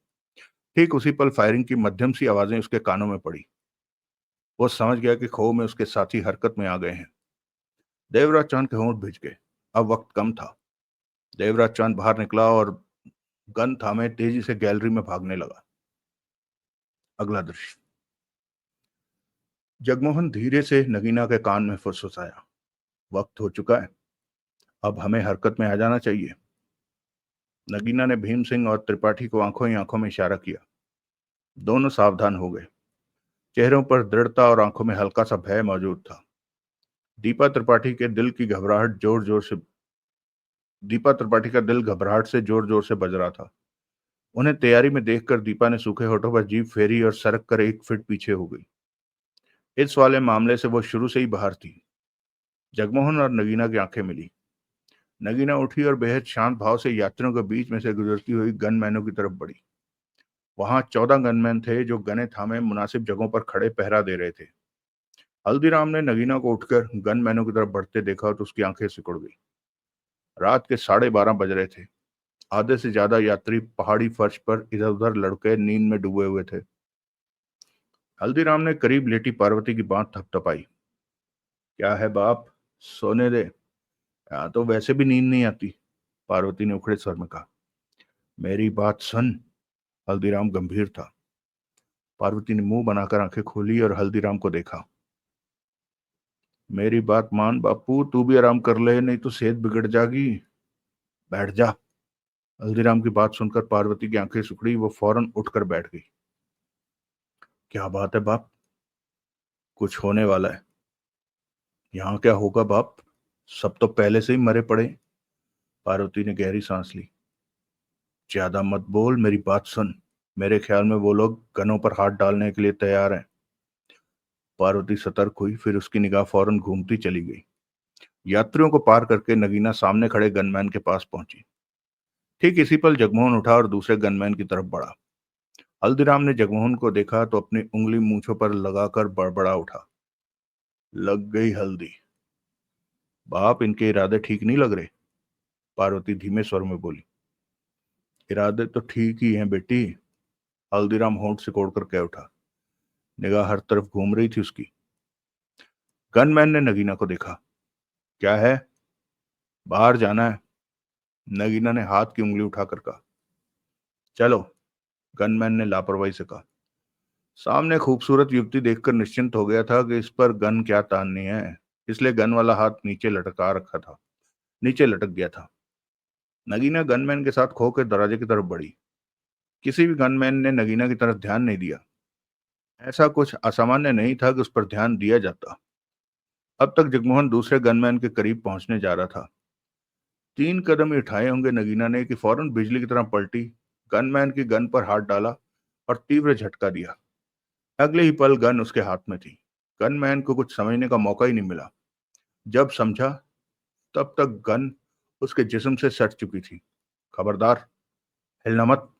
ठीक उसी पल फायरिंग की मध्यम सी आवाजें उसके कानों में पड़ी। वो समझ गया कि खो में उसके साथी हरकत में आ गए हैं। देवराज चांद के होंठ भिज गए। अब वक्त कम था। देवराज चांद बाहर निकला और गन थामे तेजी से गैलरी में भागने लगा। अगला दृश्य। जगमोहन धीरे से नगीना के कान में फुसफुसाया। वक्त हो चुका है, अब हमें हरकत में आ जाना चाहिए। नगीना ने भीम सिंह और त्रिपाठी को आंखों ही आंखों में इशारा किया। दोनों सावधान हो गए। चेहरों पर दृढ़ता और आंखों में हल्का सा भय मौजूद था। दीपा त्रिपाठी के दिल की घबराहट जोर जोर से दीपा त्रिपाठी का दिल घबराहट से जोर जोर से बज रहा था। उन्हें तैयारी में देखकर दीपा ने सूखे होठों पर जीभ फेरी और सरक कर 1 फीट पीछे हो गई। इस वाले मामले से वो शुरू से ही बाहर थी। जगमोहन और नगीना की आंखें मिली। नगीना उठी और बेहद शांत भाव से यात्रियों के बीच में से गुजरती हुई गनमैनों की तरफ बढ़ी। वहां 14 गनमैन थे जो गने थामे मुनासिब जगहों पर खड़े पहरा दे रहे थे। हल्दीराम ने नगीना को उठकर गनमैनों की तरफ बढ़ते देखा तो उसकी आंखें सिकुड़ गई। रात के 12:30 बज रहे थे। आधे से ज्यादा यात्री पहाड़ी फर्श पर इधर उधर लड़के नींद में डूबे हुए थे। हल्दीराम ने करीब लेटी पार्वती की बांह थपथपाई। क्या है बाप, सोने दे, यहाँ तो वैसे भी नींद नहीं आती, पार्वती ने उखड़े स्वर में कहा। मेरी बात सुन, हल्दीराम गंभीर था। पार्वती ने मुंह बनाकर आंखें खोली और हल्दीराम को देखा। मेरी बात मान बापू, तू भी आराम कर ले, नहीं तो सेहत बिगड़ जाएगी। बैठ जा। हल्दीराम की बात सुनकर पार्वती की आंखें सिकुड़ी। वो फौरन उठकर बैठ गई। क्या बात है बाप? कुछ होने वाला है। यहाँ क्या होगा बाप, सब तो पहले से ही मरे पड़े। पार्वती ने गहरी सांस ली। ज्यादा मत बोल, मेरी बात सुन। मेरे ख्याल में वो लोग गनों पर हाथ डालने के लिए तैयार हैं। पार्वती सतर्क हुई, फिर उसकी निगाह फौरन घूमती चली गई। यात्रियों को पार करके नगीना सामने खड़े गनमैन के पास पहुंची। ठीक इसी पल जगमोहन उठा और दूसरे गनमैन की तरफ बढ़ा। हल्दीराम ने जगमोहन को देखा तो अपनी उंगली मूंछों पर लगाकर बड़बड़ा उठा। लग गई हल्दी। बाप, इनके इरादे ठीक नहीं लग रहे, पार्वती धीमे स्वर में बोली। इरादे तो ठीक ही हैं बेटी, हल्दीराम होंठ सिकोड़कर कह उठा। निगाह हर तरफ घूम रही थी उसकी। गनमैन ने नगीना को देखा। क्या है? बाहर जाना है, नगीना ने हाथ की उंगली उठाकर कहा। चलो, गनमैन ने लापरवाही से कहा। सामने खूबसूरत युवती देखकर निश्चिंत हो गया था कि इस पर गन क्या ताननी है, इसलिए गन वाला हाथ नीचे लटका रखा था, नीचे लटक गया था। नगीना गनमैन के साथ खो के दरवाजे की तरफ बढ़ी। किसी भी गनमैन ने नगीना की तरफ ध्यान नहीं दिया। ऐसा कुछ असामान्य नहीं था कि उस पर ध्यान दिया जाता। अब तक जगमोहन दूसरे गनमैन के करीब पहुंचने जा रहा था। 3 कदम ही उठाए होंगे नगीना ने कि फौरन बिजली की तरह पलटी, गनमैन की गन पर हाथ डाला और तीव्र झटका दिया। अगले ही पल गन उसके हाथ में थी। गनमैन को कुछ समझने का मौका ही नहीं मिला। जब समझा तब तक गन उसके जिस्म से सट चुकी थी। खबरदार, हिलना मत।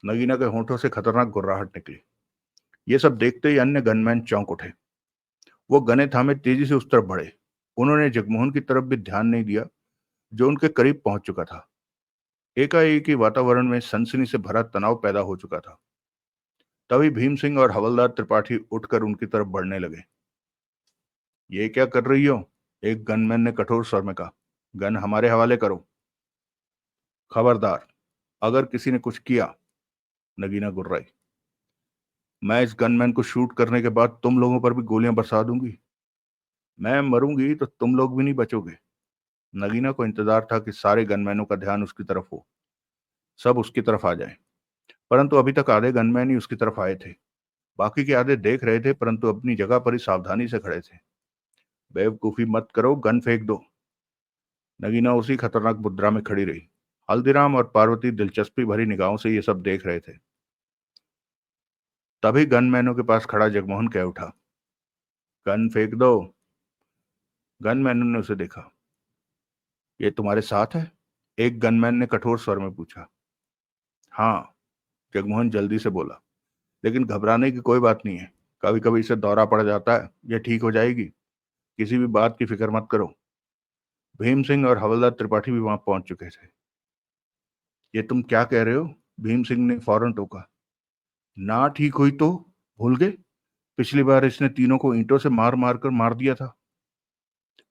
नगीना के होंठों से खतरनाक गुर्राहट निकली। ये सब देखते ही अन्य गनमैन चौंक उठे। वो गने थामे तेजी से उस तरफ बढ़े। उन्होंने जगमोहन की तरफ भी ध्यान नहीं दिया जो उनके करीब पहुंच चुका था। एकाएक ही वातावरण में सनसनी से भरा तनाव पैदा हो चुका था। तभी भीम सिंह और हवलदार त्रिपाठी उठकर उनकी तरफ बढ़ने लगे। ये क्या कर रही हो? एक गनमैन ने कठोर स्वर में कहा। गन हमारे हवाले करो। खबरदार, अगर किसी ने कुछ किया, नगीना गुर्राई, मैं इस गनमैन को शूट करने के बाद तुम लोगों पर भी गोलियां बरसा दूंगी। मैं मरूंगी तो तुम लोग भी नहीं बचोगे। नगीना को इंतजार था कि सारे गनमैनों का ध्यान उसकी तरफ हो, सब उसकी तरफ आ जाए। परंतु अभी तक आधे गनमैन ही उसकी तरफ आए थे। बाकी के आधे देख रहे थे परंतु अपनी जगह पर ही सावधानी से खड़े थे। बेवकूफी मत करो, गन फेंक दो। नगीना उसी खतरनाक मुद्रा में खड़ी रही। हल्दीराम और पार्वती दिलचस्पी भरी निगाहों से ये सब देख रहे थे। तभी गनमैनों के पास खड़ा जगमोहन कह उठा। गन फेंक दो। गनमैनों ने उसे देखा। ये तुम्हारे साथ है? एक गनमैन ने कठोर स्वर में पूछा। हाँ, जगमोहन जल्दी से बोला, लेकिन घबराने की कोई बात नहीं है। कभी कभी इसे दौरा पड़ जाता है, ये ठीक हो जाएगी। किसी भी बात की फिक्र मत करो। भीम सिंह और हवलदार त्रिपाठी भी वहां पहुंच चुके थे। ये तुम क्या कह रहे हो? भीम सिंह ने फौरन टोका। ना ठीक हुई तो भूल गए, पिछली बार इसने तीनों को ईंटों से मार मार कर मार दिया था।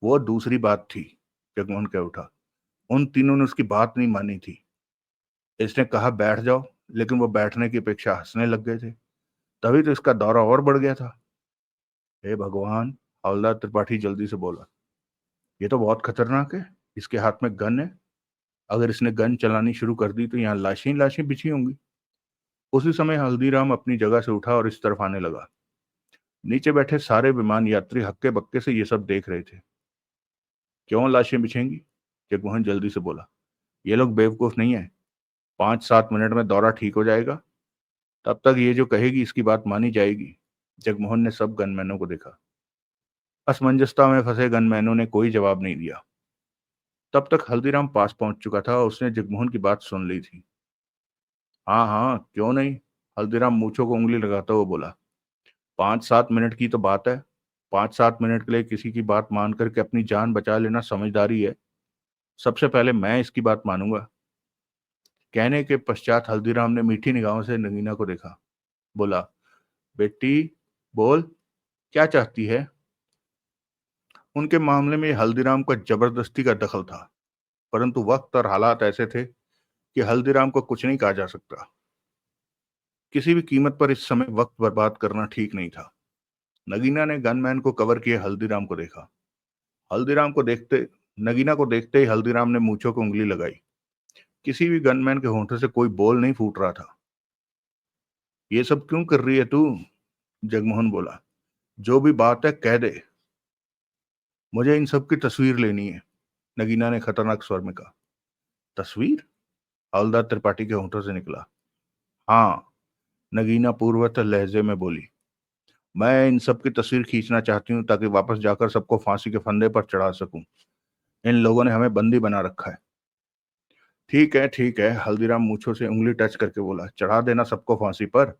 वो दूसरी बात थी, जगमोहन कह उठा। उन तीनों ने उसकी बात नहीं मानी थी। इसने कहा बैठ जाओ, लेकिन वो बैठने की अपेक्षा हंसने लग गए थे। तभी तो इसका दौरा और बढ़ गया था। हे भगवान, हवलदार त्रिपाठी जल्दी से बोला। ये तो बहुत खतरनाक है, इसके हाथ में गन है। अगर इसने गन चलानी शुरू कर दी तो यहाँ लाशें ही लाशें बिछी होंगी। उसी समय हल्दीराम अपनी जगह से उठा और इस तरफ आने लगा। नीचे बैठे सारे विमान यात्री हक्के बक्के से ये सब देख रहे थे। क्यों लाशें बिछेंगी? जगमोहन जल्दी से बोला। ये लोग बेवकूफ नहीं है। 5-7 मिनट में दौरा ठीक हो जाएगा। तब तक ये जो कहेगी इसकी बात मानी जाएगी। जगमोहन ने सब गनमैनों को देखा। असमंजसता में फंसे गनमैनों ने कोई जवाब नहीं दिया। तब तक हल्दीराम पास पहुंच चुका था और उसने जगमोहन की बात सुन ली थी। हाँ हाँ, क्यों नहीं, हल्दीराम मूंछों को उंगली लगाता हुआ बोला। 5-7 मिनट की तो बात है। 5-7 मिनट के लिए किसी की बात मान करके अपनी जान बचा लेना समझदारी है। सबसे पहले मैं इसकी बात मानूंगा। कहने के पश्चात हल्दीराम ने मीठी निगाहों से नगीना को देखा। बोला, बेटी, बोल, क्या चाहती है? उनके मामले में हल्दीराम का जबरदस्ती का दखल था, परंतु वक्त और हालात ऐसे थे कि हल्दीराम को कुछ नहीं कहा जा सकता। किसी भी कीमत पर इस समय वक्त बर्बाद करना ठीक नहीं था। नगीना ने गनमैन को कवर किए हल्दीराम को देखा। हल्दीराम को देखते नगीना को देखते ही हल्दीराम ने मूंछों को उंगली लगाई। किसी भी गनमैन के होंठों से कोई बोल नहीं फूट रहा था। ये सब क्यों कर रही है तू? जगमोहन बोला। जो भी बात है कह दे। मुझे इन सब की तस्वीर लेनी है, नगीना ने खतरनाक स्वर में कहा। तस्वीर? हवलदार त्रिपाठी के होंठों से निकला। हाँ, नगीना पूर्वत लहजे में बोली। मैं इन सब की तस्वीर खींचना चाहती हूँ ताकि वापस जाकर सबको फांसी के फंदे पर चढ़ा सकूं। इन लोगों ने हमें बंदी बना रखा है। ठीक है, हल्दीराम मूंछों से उंगली टच करके बोला। चढ़ा देना सबको फांसी पर।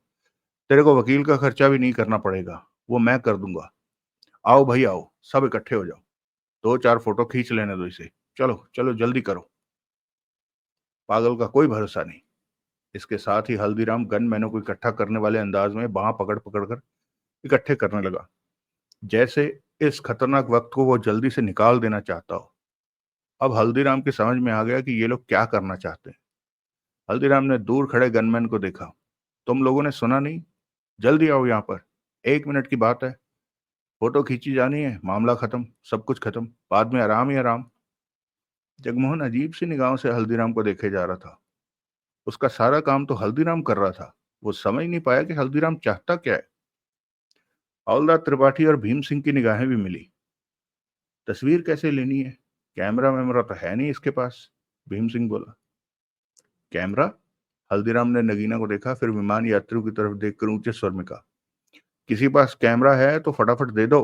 तेरे को वकील का खर्चा भी नहीं करना पड़ेगा, वो मैं कर दूंगा। आओ भाई आओ, सब इकट्ठे हो जाओ। 2-4 फोटो खींच लेने दो इसे। चलो चलो जल्दी करो। पागल का कोई भरोसा नहीं। इसके साथ ही हल्दीराम गनमैनों को इकट्ठा करने वाले अंदाज में बांह पकड़ पकड़ कर इकट्ठे करने लगा, जैसे इस खतरनाक वक्त को वो जल्दी से निकाल देना चाहता हो। अब हल्दीराम की समझ में आ गया कि ये लोग क्या करना चाहते हैं। हल्दीराम ने दूर खड़े गनमैन को देखा। तुम लोगों ने सुना नहीं? जल्दी आओ यहाँ पर। 1 मिनट की बात है। फोटो खींची जानी है, मामला खत्म, सब कुछ खत्म, बाद में आराम ही आराम। जगमोहन अजीब सी निगाहों से हल्दीराम को देखे जा रहा था। उसका सारा काम तो हल्दीराम कर रहा था। वो समझ नहीं पाया कि हल्दीराम चाहता क्या है। हवलदार त्रिपाठी और भीम सिंह की निगाहें भी मिली। तस्वीर कैसे लेनी है? कैमरा वैमरा तो है नहीं इसके पास, भीम सिंह बोला। कैमरा? हल्दीराम ने नगीना को देखा, फिर विमान यात्रियों की तरफ देखकर ऊंचे स्वर में कहा। किसी पास कैमरा है तो फटाफट दे दो।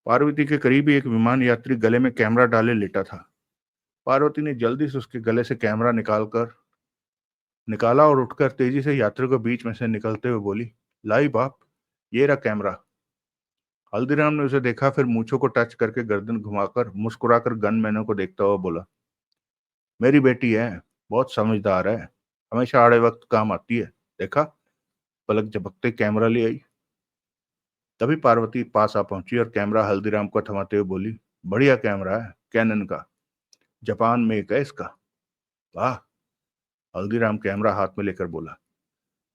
पार्वती के करीब ही एक विमान यात्री गले में कैमरा डाले लेटा था। पार्वती ने जल्दी से उसके गले से कैमरा निकाला और उठकर तेजी से यात्रियों के बीच में से निकलते हुए बोली, लाई बाप, ये रहा कैमरा। हल्दीराम ने उसे देखा, फिर मूंछों को टच करके गर्दन घुमाकर मुस्कुराकर गनमैनों को देखता हुआ बोला, मेरी बेटी है, बहुत समझदार है, हमेशा आड़े वक्त काम आती है। देखा, पलक झपकते कैमरा ले आई। तभी पार्वती पास आ पहुंची और कैमरा हल्दीराम को थमाते हुए बोली, बढ़िया कैमरा है, कैनन का, जापान मेक है इसका। वाह। हल्दीराम कैमरा हाथ में लेकर बोला,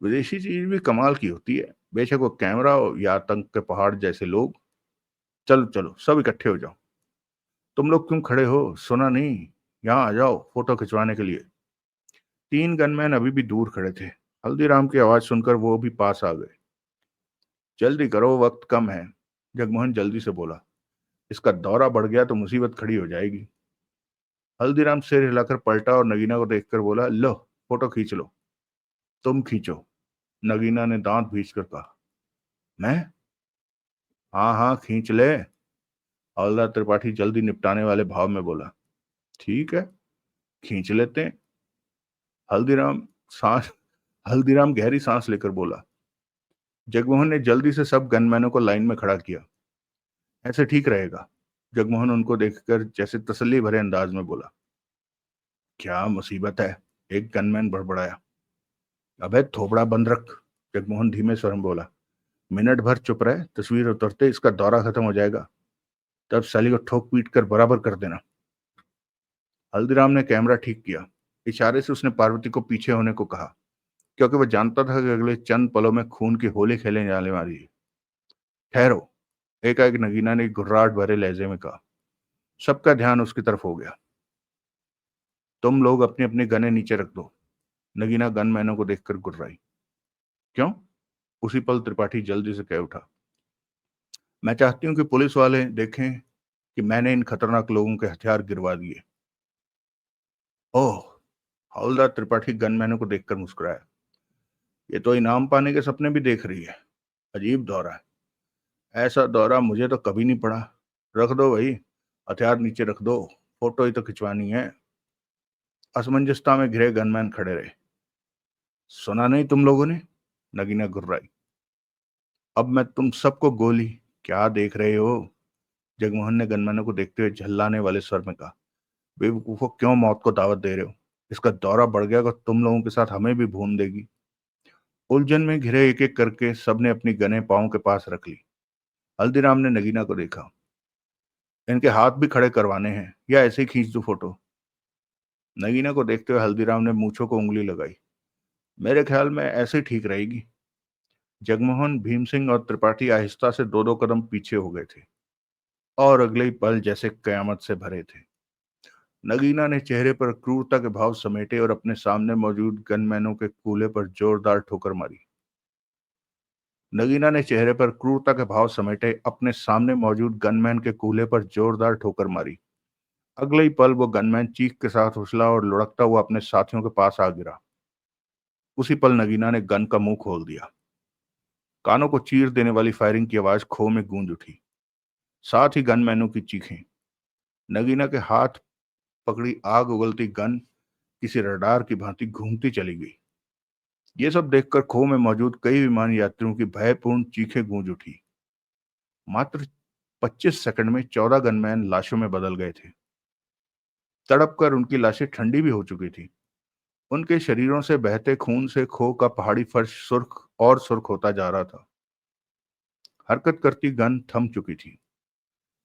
विदेशी चीज भी कमाल की होती है, बेशक वो कैमरा हो या आतंक के पहाड़ जैसे लोग। चलो चलो सब इकट्ठे हो जाओ। तुम लोग क्यों खड़े हो, सुना नहीं? यहाँ आ जाओ फोटो खिंचवाने के लिए। 3 गनमैन अभी भी दूर खड़े थे। हल्दीराम की आवाज सुनकर वो भी पास आ गए। जल्दी करो, वक्त कम है, जगमोहन जल्दी से बोला। इसका दौरा बढ़ गया तो मुसीबत खड़ी हो जाएगी। हल्दीराम सिर हिलाकर पलटा और नगीना को देखकर बोला, लो फोटो खींच लो। तुम खींचो, नगीना ने दांत भींच कर कहा। मैं? हाँ हाँ खींच ले, हवलदार त्रिपाठी जल्दी निपटाने वाले भाव में बोला। ठीक है, खींच लेते हैं। हल्दीराम सांस हल्दीराम गहरी सांस लेकर बोला। जगमोहन ने जल्दी से सब गनमैनों को लाइन में खड़ा किया। ऐसे ठीक रहेगा, जगमोहन उनको देखकर जैसे तसल्ली भरे अंदाज में बोला। क्या मुसीबत है? एक गनमैन बड़बड़ाया। अबे थोबड़ा बंद रख, जगमोहन धीमे स्वर में बोला। मिनट भर चुप रहे, तस्वीर उतरते इसका दौरा खत्म हो जाएगा, तब साली को ठोक पीट कर बराबर कर देना। हल्दीराम ने कैमरा ठीक किया। इशारे से उसने पार्वती को पीछे होने को कहा, क्योंकि वह जानता था कि अगले चंद पलों में खून की होली खेलने जाने वाली है। ठहरो, एकाएक नगीना ने घुर्राहट भरे लहजे में कहा। सबका ध्यान उसकी तरफ हो गया। तुम लोग अपनी अपनी गनें नीचे रख दो, नगीना गनमैनों को देखकर गुर्राई। क्यों? उसी पल त्रिपाठी जल्दी से कह उठा। मैं चाहती हूं कि पुलिस वाले देखें कि मैंने इन खतरनाक लोगों के हथियार गिरवा दिए। ओह, हवलदार त्रिपाठी गनमैनों को देखकर मुस्कुराया। ये तो इनाम पाने के सपने भी देख रही है। अजीब दौरा है। ऐसा दौरा मुझे तो कभी नहीं पड़ा। रख दो भाई, हथियार नीचे रख दो, फोटो ही तो खिंचवानी है। असमंजसता में घिरे गनमैन खड़े रहे। सुना नहीं तुम लोगों ने? नगीना गुर्राई। अब मैं तुम सबको गोली। क्या देख रहे हो? जगमोहन ने गनमैनों को देखते हुए झल्लाने वाले स्वर में कहा। बेवकूफों, क्यों मौत को दावत दे रहे हो? इसका दौरा बढ़ गया तो तुम लोगों के साथ हमें भी भून देगी। उलझन में घिरे एक एक करके सबने अपनी गनें पांव के पास रख ली। हल्दीराम ने नगीना को देखा। इनके हाथ भी खड़े करवाने हैं या ऐसे ही खींच दो फोटो? नगीना को देखते हुए हल्दीराम ने मूंछों को उंगली लगाई। मेरे ख्याल में ऐसे ही ठीक रहेगी। जगमोहन, भीम सिंह और त्रिपाठी आहिस्ता से दो दो कदम पीछे हो गए थे और अगले ही पल जैसे कयामत से भरे थे। नगीना ने चेहरे पर क्रूरता के भाव समेटे और अपने सामने मौजूद गनमैनों के कूल्हे पर जोरदार ठोकर मारी। नगीना ने चेहरे पर क्रूरता के भाव समेटे अपने सामने मौजूद गनमैन के कूल्हे पर जोरदार ठोकर मारी। अगले ही पल वो गनमैन चीख के साथ उछला और लुढ़कता हुआ अपने साथियों के पास आ गिरा। उसी पल नगीना ने गन का मुंह खोल दिया। कानों को चीर देने वाली फायरिंग की आवाज खो में गूंज उठी, साथ ही गनमैनों की चीखें। नगीना के हाथ पकड़ी आग उगलती गन किसी रडार की भांति घूमती चली गई। ये सब देखकर खो में मौजूद कई विमान यात्रियों की भयपूर्ण चीखें गूंज उठी। मात्र 25 सेकंड में 14 गनमैन लाशों में बदल गए थे। तड़प कर उनकी लाशें ठंडी भी हो चुकी थी। उनके शरीरों से बहते खून से खो का पहाड़ी फर्श सुर्ख और सुर्ख होता जा रहा था। हरकत करती गन थम चुकी थी।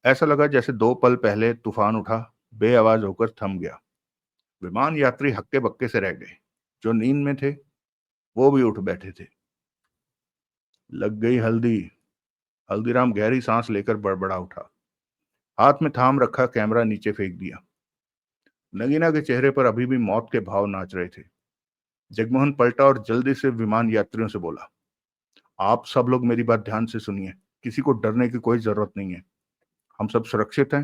ऐसा लगा जैसे 2 पल पहले तूफान उठा, बेआवाज होकर थम गया। विमान यात्री हक्के बक्के से रह गए। जो नींद में थे वो भी उठ बैठे थे। लग गई हल्दी। हल्दीराम गहरी सांस लेकर बड़बड़ा उठा। हाथ में थाम रखा कैमरा नीचे फेंक दिया। नगीना के चेहरे पर अभी भी मौत के भाव नाच रहे थे। जगमोहन पलटा और जल्दी से विमान यात्रियों से बोला, आप सब लोग मेरी बात ध्यान से सुनिए। किसी को डरने की कोई जरूरत नहीं है। हम सब सुरक्षित हैं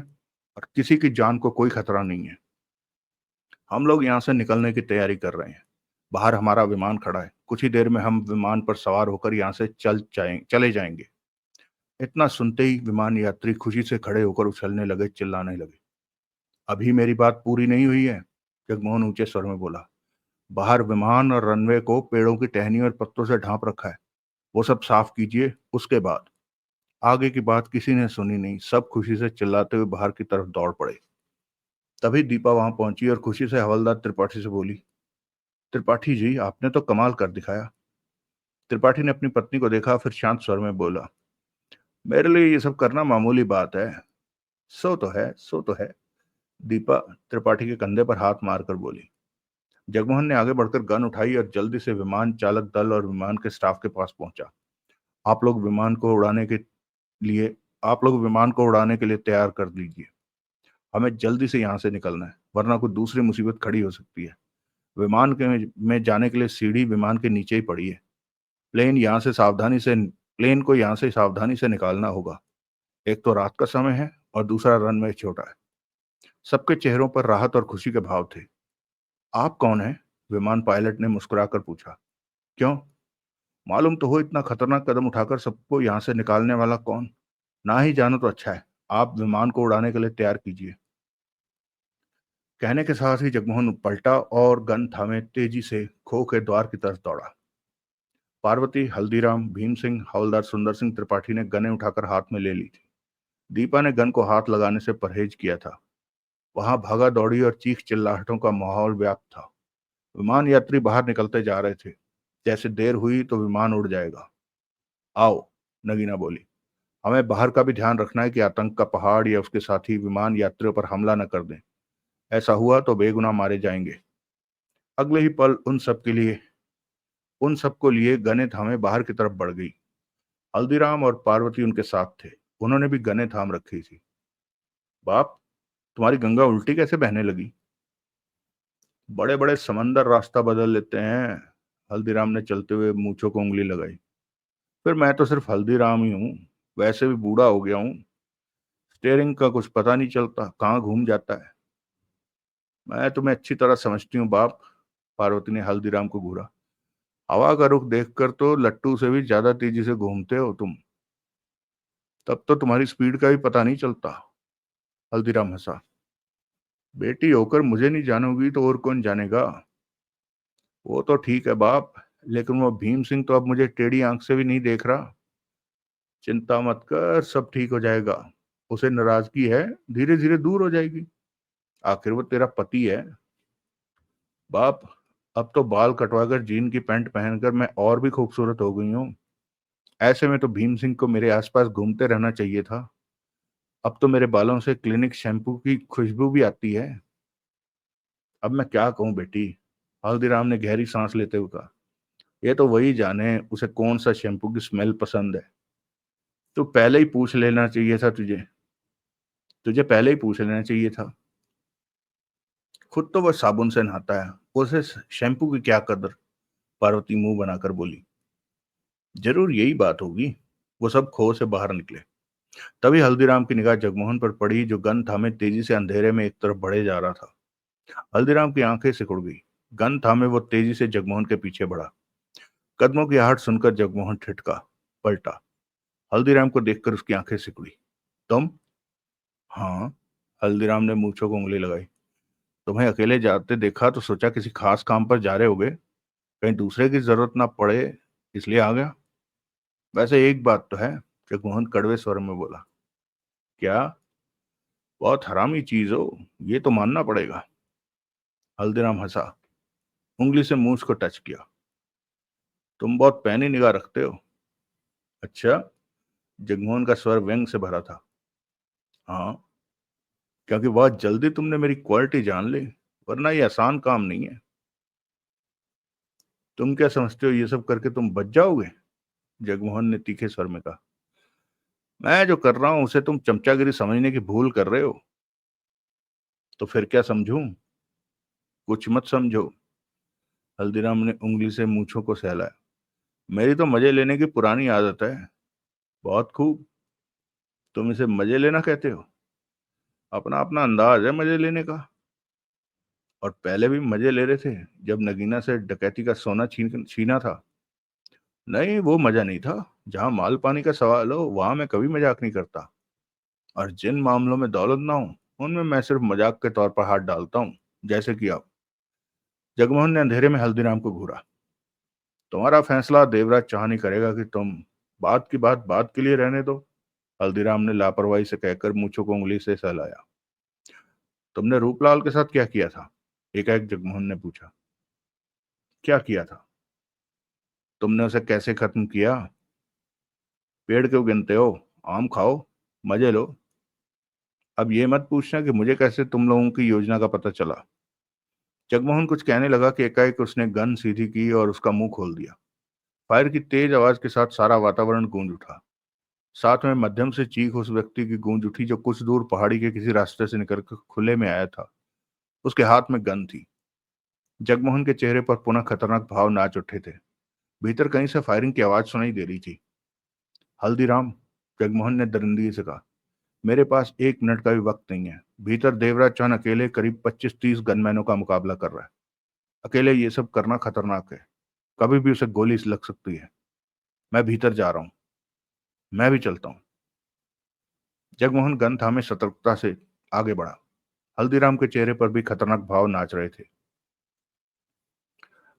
और किसी की जान को कोई खतरा नहीं है। हम लोग यहाँ से निकलने की तैयारी कर रहे हैं। बाहर हमारा विमान खड़ा है। कुछ ही देर में हम विमान पर सवार होकर यहाँ से चले जाएंगे। इतना सुनते ही विमान यात्री खुशी से खड़े होकर उछलने लगे, चिल्लाने लगे। अभी मेरी बात पूरी नहीं हुई है, जगमोहन ऊंचे स्वर में बोला। बाहर विमान और रनवे को पेड़ों की टहनी और पत्तों से ढांप रखा है। वो सब साफ कीजिए, उसके बाद। आगे की बात किसी ने सुनी नहीं। सब खुशी से चिल्लाते हुए बाहर की तरफ दौड़ पड़े। तभी दीपा वहां पहुंची और खुशी से हवलदार त्रिपाठी से बोली, त्रिपाठी जी, आपने तो कमाल कर दिखाया। त्रिपाठी ने अपनी पत्नी को देखा, फिर शांत स्वर में बोला, मेरे लिए ये सब करना मामूली बात है। सो तो है, सो तो है। दीपा त्रिपाठी के कंधे पर हाथ मारकर बोली। जगमोहन ने आगे बढ़कर गन उठाई और जल्दी से विमान चालक दल और विमान के स्टाफ के पास पहुंचा। आप लोग विमान को उड़ाने के लिए आप लोग विमान को उड़ाने के लिए तैयार कर दीजिए। हमें जल्दी से यहाँ से निकलना है, वरना कोई दूसरी मुसीबत खड़ी हो सकती है। विमान के में जाने के लिए सीढ़ी विमान के नीचे ही पड़ी है। प्लेन को यहाँ से सावधानी से निकालना होगा। एक तो रात का समय है और दूसरा रनवे छोटा है। सबके चेहरों पर राहत और खुशी के भाव थे। आप कौन हैं? विमान पायलट ने मुस्कुराकर पूछा। क्यों? मालूम तो हो, इतना खतरनाक कदम उठाकर सबको यहाँ से निकालने वाला कौन? ना ही जानो तो अच्छा है। आप विमान को उड़ाने के लिए तैयार कीजिए। कहने के साथ ही जगमोहन पलटा और गन थामे तेजी से खो के द्वार की तरफ दौड़ा। पार्वती, हल्दीराम, भीम सिंह, हवलदार सुंदर सिंह त्रिपाठी ने गनें उठाकर हाथ में ले ली थी। दीपा ने गन को हाथ लगाने से परहेज किया था। वहां भागा दौड़ी और चीख चिल्लाहटों का माहौल व्याप्त था। विमान यात्री बाहर निकलते जा रहे थे। जैसे देर हुई तो विमान उड़ जाएगा। आओ, नगीना बोली। हमें बाहर का भी ध्यान रखना है कि आतंक का पहाड़ या उसके साथी विमान यात्रियों पर हमला न कर दें। ऐसा हुआ तो बेगुनाह मारे जाएंगे। अगले ही पल उन सबको लिए गने थामे बाहर की तरफ बढ़ गई। हल्दीराम और पार्वती उनके साथ थे। उन्होंने भी गने थाम रखी थी। बाप, तुम्हारी गंगा उल्टी कैसे बहने लगी? बड़े बड़े समंदर रास्ता बदल लेते हैं। हल्दीराम ने चलते हुए मूंछों को उंगली लगाई। फिर मैं तो सिर्फ हल्दीराम ही हूँ। वैसे भी बूढ़ा हो गया हूँ। स्टेयरिंग का कुछ पता नहीं चलता, कहाँ घूम जाता है। मैं तुम्हें अच्छी तरह समझती हूँ बाप। पार्वती ने हल्दीराम को घूरा। हवा का रुख देखकर तो लट्टू से भी ज्यादा तेजी से घूमते हो तुम। तब तो तुम्हारी स्पीड का भी पता नहीं चलता। हल्दीराम हंसा। बेटी होकर मुझे नहीं जानोगी तो और कौन जानेगा। वो तो ठीक है बाप, लेकिन वो भीम सिंह तो अब मुझे टेढ़ी आंख से भी नहीं देख रहा। चिंता मत कर, सब ठीक हो जाएगा। उसे नाराजगी है, धीरे धीरे दूर हो जाएगी। आखिर वो तेरा पति है। बाप, अब तो बाल कटवाकर जीन की पैंट पहनकर मैं और भी खूबसूरत हो गई हूँ। ऐसे में तो भीम सिंह को मेरे आसपास घूमते रहना चाहिए था। अब तो मेरे बालों से क्लिनिक शैम्पू की खुशबू भी आती है। अब मैं क्या कहूँ बेटी। हल्दीराम ने गहरी सांस लेते हुए कहा। ये तो वही जाने उसे कौन सा शैम्पू की स्मेल पसंद है। तो पहले ही पूछ लेना चाहिए था तुझे। तुझे पहले ही पूछ लेना चाहिए था। खुद तो वह साबुन से नहाता है, उसे शैम्पू की क्या कदर। पार्वती मुंह बनाकर बोली। जरूर यही बात होगी। वो सब खो से बाहर निकले। तभी हल्दीराम की निगाह जगमोहन पर पड़ी, जो गन थामे तेजी से अंधेरे में एक तरफ बढ़े जा रहा था। हल्दीराम की आंखें सिकुड़ गई। गन थामे वो तेजी से जगमोहन के पीछे बढ़ा। कदमों की आहट सुनकर जगमोहन ठिठका, पलटा। हल्दीराम को देखकर उसकी आंखें सिकुड़ी। तुम? हाँ। हल्दीराम ने मूंछों को उंगली लगाई। तुम्हें अकेले जाते देखा तो सोचा किसी खास काम पर जा रहे होगे, कहीं दूसरे की जरूरत ना पड़े, इसलिए आ गया। वैसे एक बात तो है, जगमोहन कड़वे स्वर में बोला। क्या? बहुत हरामी चीज हो, ये तो मानना पड़ेगा। हल्दीराम हंसा, उंगली से मूंछ को टच किया। तुम बहुत पैनी निगाह रखते हो। अच्छा? जगमोहन का स्वर व्यंग से भरा था। हाँ, क्योंकि बहुत जल्दी तुमने मेरी क्वालिटी जान ली, वरना ये आसान काम नहीं है। तुम क्या समझते हो ये सब करके तुम बच जाओगे? जगमोहन ने तीखे स्वर में कहा। मैं जो कर रहा हूं उसे तुम चमचागिरी समझने की भूल कर रहे हो। तो फिर क्या समझूं? कुछ मत समझो। हल्दीराम ने उंगली से मूंछों को सहलाया। मेरी तो मजे लेने की पुरानी आदत है। बहुत खूब। तुम इसे मजे लेना कहते हो? अपना अपना अंदाज है मजे लेने का। और पहले भी मजे ले रहे थे, जब नगीना से डकैती का सोना छीन छीना था। नहीं, वो मजा नहीं था। जहां माल पानी का सवाल हो वहां मैं कभी मजाक नहीं करता। और जिन मामलों में दौलत ना हो उनमें मैं सिर्फ मजाक के तौर पर हाथ डालता हूँ, जैसे कि आप। जगमोहन ने अंधेरे में हल्दीराम को घूरा। तुम्हारा फैसला देवराज चाहनी करेगा कि तुम बात की बात के लिए रहने दो। हल्दीराम ने लापरवाही से कहकर मूंछों को उंगली से सहलाया। तुमने रूपलाल के साथ क्या किया था? एकाएक जगमोहन ने पूछा। क्या किया था? तुमने उसे कैसे खत्म किया? पेड़ क्यों गिनते हो? आम खाओ, मजे लो। अब ये मत पूछना कि मुझे कैसे तुम लोगों की योजना का पता चला। जगमोहन कुछ कहने लगा कि एकाएक उसने गन सीधी की और उसका मुंह खोल दिया। फायर की तेज आवाज के साथ सारा वातावरण गूंज उठा। साथ में मध्यम से चीख उस व्यक्ति की गूंज उठी जो कुछ दूर पहाड़ी के किसी रास्ते से निकलकर खुले में आया था। उसके हाथ में गन थी। जगमोहन के चेहरे पर पुनः खतरनाक भाव नाच उठे थे। भीतर कहीं से फायरिंग की आवाज सुनाई दे रही थी। हल्दीराम, जगमोहन ने दरिंदगी से कहा, मेरे पास 1 मिनट का भी वक्त नहीं है। भीतर देवराज चौहान अकेले करीब 25-30 गनमैनों का मुकाबला कर रहा है। अकेले ये सब करना खतरनाक है। कभी भी उसे गोली लग सकती है। मैं भीतर जा रहा हूं। मैं भी चलता हूं। जगमोहन गन थामे सतर्कता से आगे बढ़ा। हल्दीराम के चेहरे पर भी खतरनाक भाव नाच रहे थे।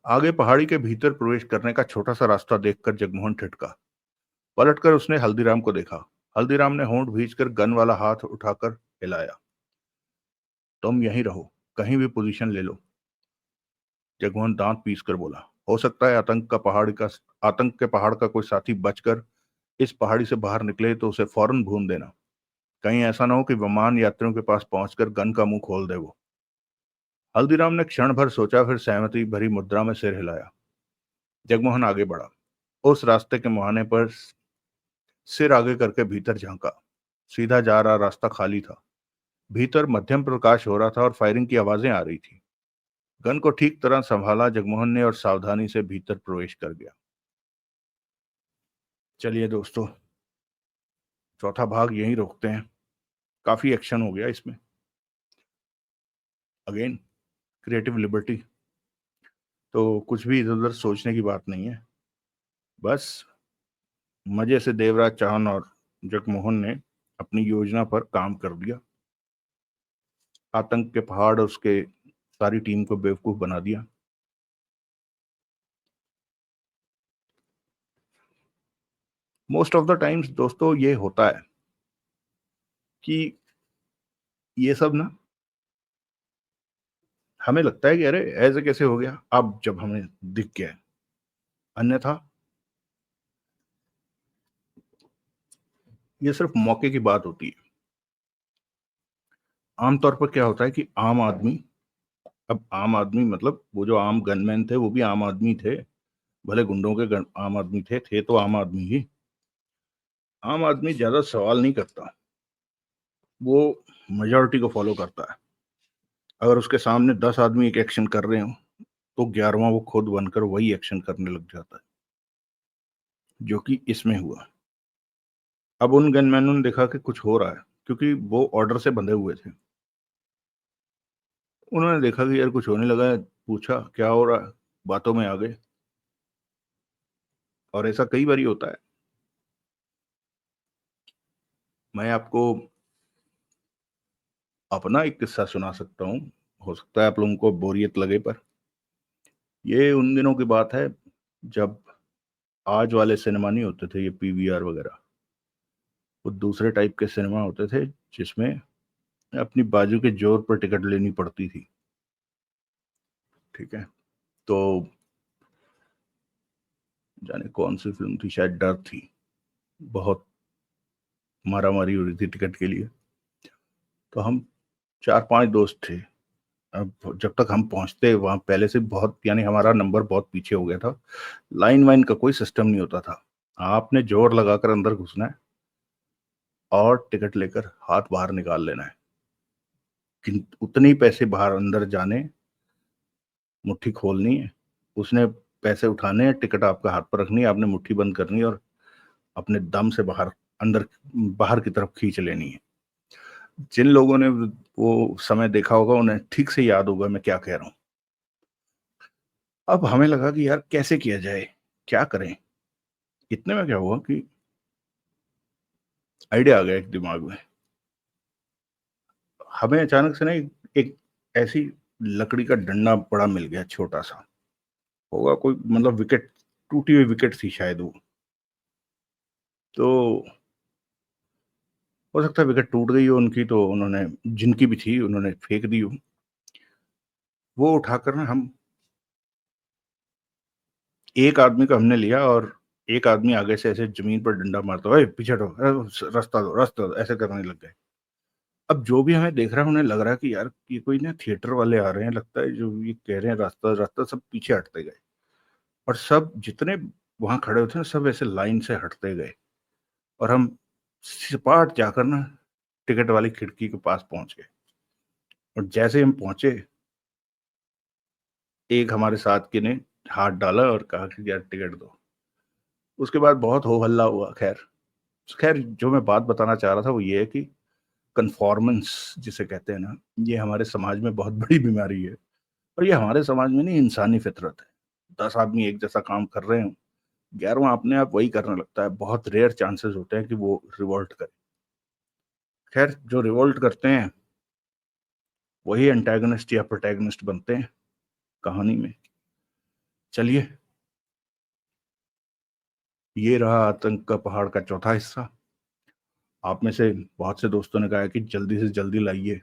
आगे पहाड़ी के भीतर प्रवेश करने का छोटा सा रास्ता देखकर जगमोहन ठिठका। पलटकर उसने हल्दीराम को देखा। हल्दीराम ने होंठ भींचकर गन वाला हाथ उठाकर हिलाया। तुम यहीं रहो, कहीं भी पोजीशन ले लो। जगमोहन दांत पीस कर बोला। हो सकता है आतंक के पहाड़ का कोई साथी बचकर इस पहाड़ी से बाहर निकले तो उसे फौरन भून देना। कहीं ऐसा ना हो कि विमान यात्रियों के पास पहुंचकर गन का मुंह खोल दे वो। हल्दीराम ने क्षण भर सोचा, फिर सहमति भरी मुद्रा में सिर हिलाया। जगमोहन आगे बढ़ा। उस रास्ते के मुहाने पर सिर आगे करके भीतर झांका। सीधा जा रहा रास्ता खाली था। भीतर मध्यम प्रकाश हो रहा था और फायरिंग की आवाजें आ रही थी। गन को ठीक तरह संभाला जगमोहन ने और सावधानी से भीतर प्रवेश कर गया। चलिए दोस्तों, चौथा भाग यहीं रोकते हैं। काफी एक्शन हो गया इसमें। Again, creative liberty. तो कुछ भी इधर-उधर सोचने की बात नहीं है। बस मज़े से देवराज चौहान और जगमोहन ने अपनी योजना पर काम कर दिया। आतंक के पहाड़ और उसके सारी टीम को बेवकूफ़ बना दिया। मोस्ट ऑफ द टाइम्स दोस्तों ये होता है कि ये सब ना हमें लगता है कि अरे ऐसे कैसे हो गया, अब जब हमें दिख गया है। अन्यथा ये सिर्फ मौके की बात होती है। आमतौर पर क्या होता है कि आम आदमी, अब आम आदमी मतलब वो जो आम गनमैन थे वो भी आम आदमी थे, भले गुंडों के आम आदमी थे तो आम आदमी ही। आम आदमी ज्यादा सवाल नहीं करता, वो मेजोरिटी को फॉलो करता है। अगर उसके सामने 10 आदमी एक एक्शन कर रहे हो तो 11वां वो खुद बनकर वही एक्शन करने लग जाता है, जो कि इसमें हुआ। अब उन गनमैनों ने देखा कि कुछ हो रहा है, क्योंकि वो ऑर्डर से बंधे हुए थे। उन्होंने देखा कि यार कुछ होने लगा है, पूछा क्या हो रहा है, बातों में आ गए। और ऐसा कई बार होता है। मैं आपको अपना एक किस्सा सुना सकता हूँ, हो सकता है आप लोगों को बोरियत लगे, पर ये उन दिनों की बात है जब आज वाले सिनेमा नहीं होते थे, ये पीवीआर वगैरह। वो दूसरे टाइप के सिनेमा होते थे जिसमें अपनी बाजू के जोर पर टिकट लेनी पड़ती थी। ठीक है, तो जाने कौन सी फिल्म थी, शायद डर थी। बहुत मारामारी हो रही थी टिकट के लिए। तो हम 4-5 दोस्त थे। अब जब तक हम पहुंचते वहां पहले से बहुत, यानी हमारा नंबर बहुत पीछे हो गया था। लाइन वाइन का कोई सिस्टम नहीं होता था। आपने जोर लगाकर अंदर घुसना है और टिकट लेकर हाथ बाहर निकाल लेना है। उतने ही पैसे बाहर अंदर जाने, मुट्ठी खोलनी है, उसने पैसे उठाने हैं, टिकट आपका हाथ पर रखनी है, आपने मुट्ठी बंद करनी है और अपने दम से बाहर, अंदर, बाहर की तरफ खींच लेनी है। जिन लोगों ने वो समय देखा होगा उन्हें ठीक से याद होगा मैं क्या कह रहा हूँ। अब हमें लगा कि यार कैसे किया जाए, क्या करें। इतने में क्या हुआ कि आइडिया आ गया एक दिमाग में। हमें अचानक से ना एक ऐसी लकड़ी का डंडा बड़ा मिल गया, छोटा सा होगा कोई, मतलब विकेट, टूटी हुई विकेट थी शायद वो। तो हो सकता है विकेट टूट गई हो उनकी, तो उन्होंने, जिनकी भी थी उन्होंने फेंक दी हो। वो उठाकर ना हम, एक आदमी को हमने लिया और एक आदमी आगे से ऐसे जमीन पर डंडा मारता हुआ, पीछे हटो, रास्ता दो, ऐसे करने लग गए। अब जो भी हमें देख रहा है उन्हें लग रहा है कि यार ये कोई ना थिएटर वाले आ रहे हैं, लगता है जो ये कह रहे हैं रास्ता रास्ता, सब पीछे हटते गए। और सब जितने वहां खड़े होते हैं सब ऐसे लाइन से हटते गए। और हम सिपाट जाकर ना टिकट वाली खिड़की के पास पहुंच गए। और जैसे हम पहुंचे, एक हमारे साथ के ने हाथ डाला और कहा कि यार टिकट दो। उसके बाद बहुत हो हल्ला हुआ। खैर खैर, जो मैं बात बताना चाह रहा था वो ये है कि कन्फॉर्मेंस जिसे कहते हैं ना, ये हमारे समाज में बहुत बड़ी बीमारी है। और ये हमारे समाज में नहीं, इंसानी फितरत है। 10 आदमी एक जैसा काम कर रहे हो, 11वां अपने आप वही करने लगता है। बहुत रेयर चांसेस होते हैं कि वो रिवोल्ट करे। खैर, जो रिवोल्ट करते हैं वही एंटागनिस्ट या प्रोटैगनिस्ट बनते हैं कहानी में। चलिए, ये रहा आतंक का पहाड़ का चौथा हिस्सा। आप में से बहुत से दोस्तों ने कहा कि जल्दी से जल्दी लाइए।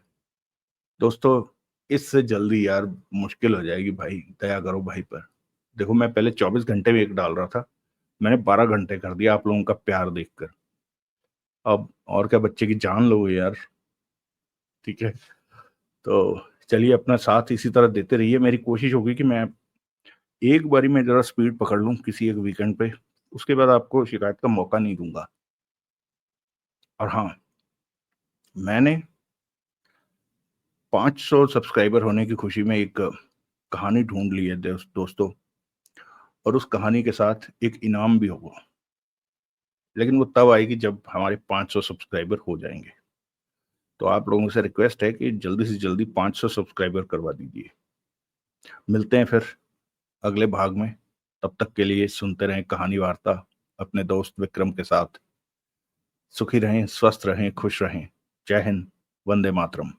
दोस्तों, इससे जल्दी यार मुश्किल हो जाएगी भाई, दया करो भाई पर। देखो, मैं पहले 24 घंटे में एक डाल रहा था, मैंने 12 घंटे कर दिया आप लोगों का प्यार देखकर। अब और क्या, बच्चे की जान लो यार। ठीक है, तो चलिए अपना साथ इसी तरह देते रहिए। मेरी कोशिश होगी कि मैं एक बारी में जरा स्पीड पकड़ लूं किसी एक वीकेंड पे, उसके बाद आपको शिकायत का मौका नहीं दूंगा। और हाँ, मैंने 500 सब्सक्राइबर होने की खुशी में एक कहानी ढूंढ ली है दोस्तों। और उस कहानी के साथ एक इनाम भी होगा, लेकिन वो तब आएगी जब हमारे 500 सब्सक्राइबर हो जाएंगे। तो आप लोगों से रिक्वेस्ट है कि जल्दी से जल्दी 500 सब्सक्राइबर करवा दीजिए। मिलते हैं फिर अगले भाग में। तब तक के लिए सुनते रहें कहानी वार्ता अपने दोस्त विक्रम के साथ। सुखी रहें, स्वस्थ रहें, खुश रहें। जय हिंद, वंदे मातरम।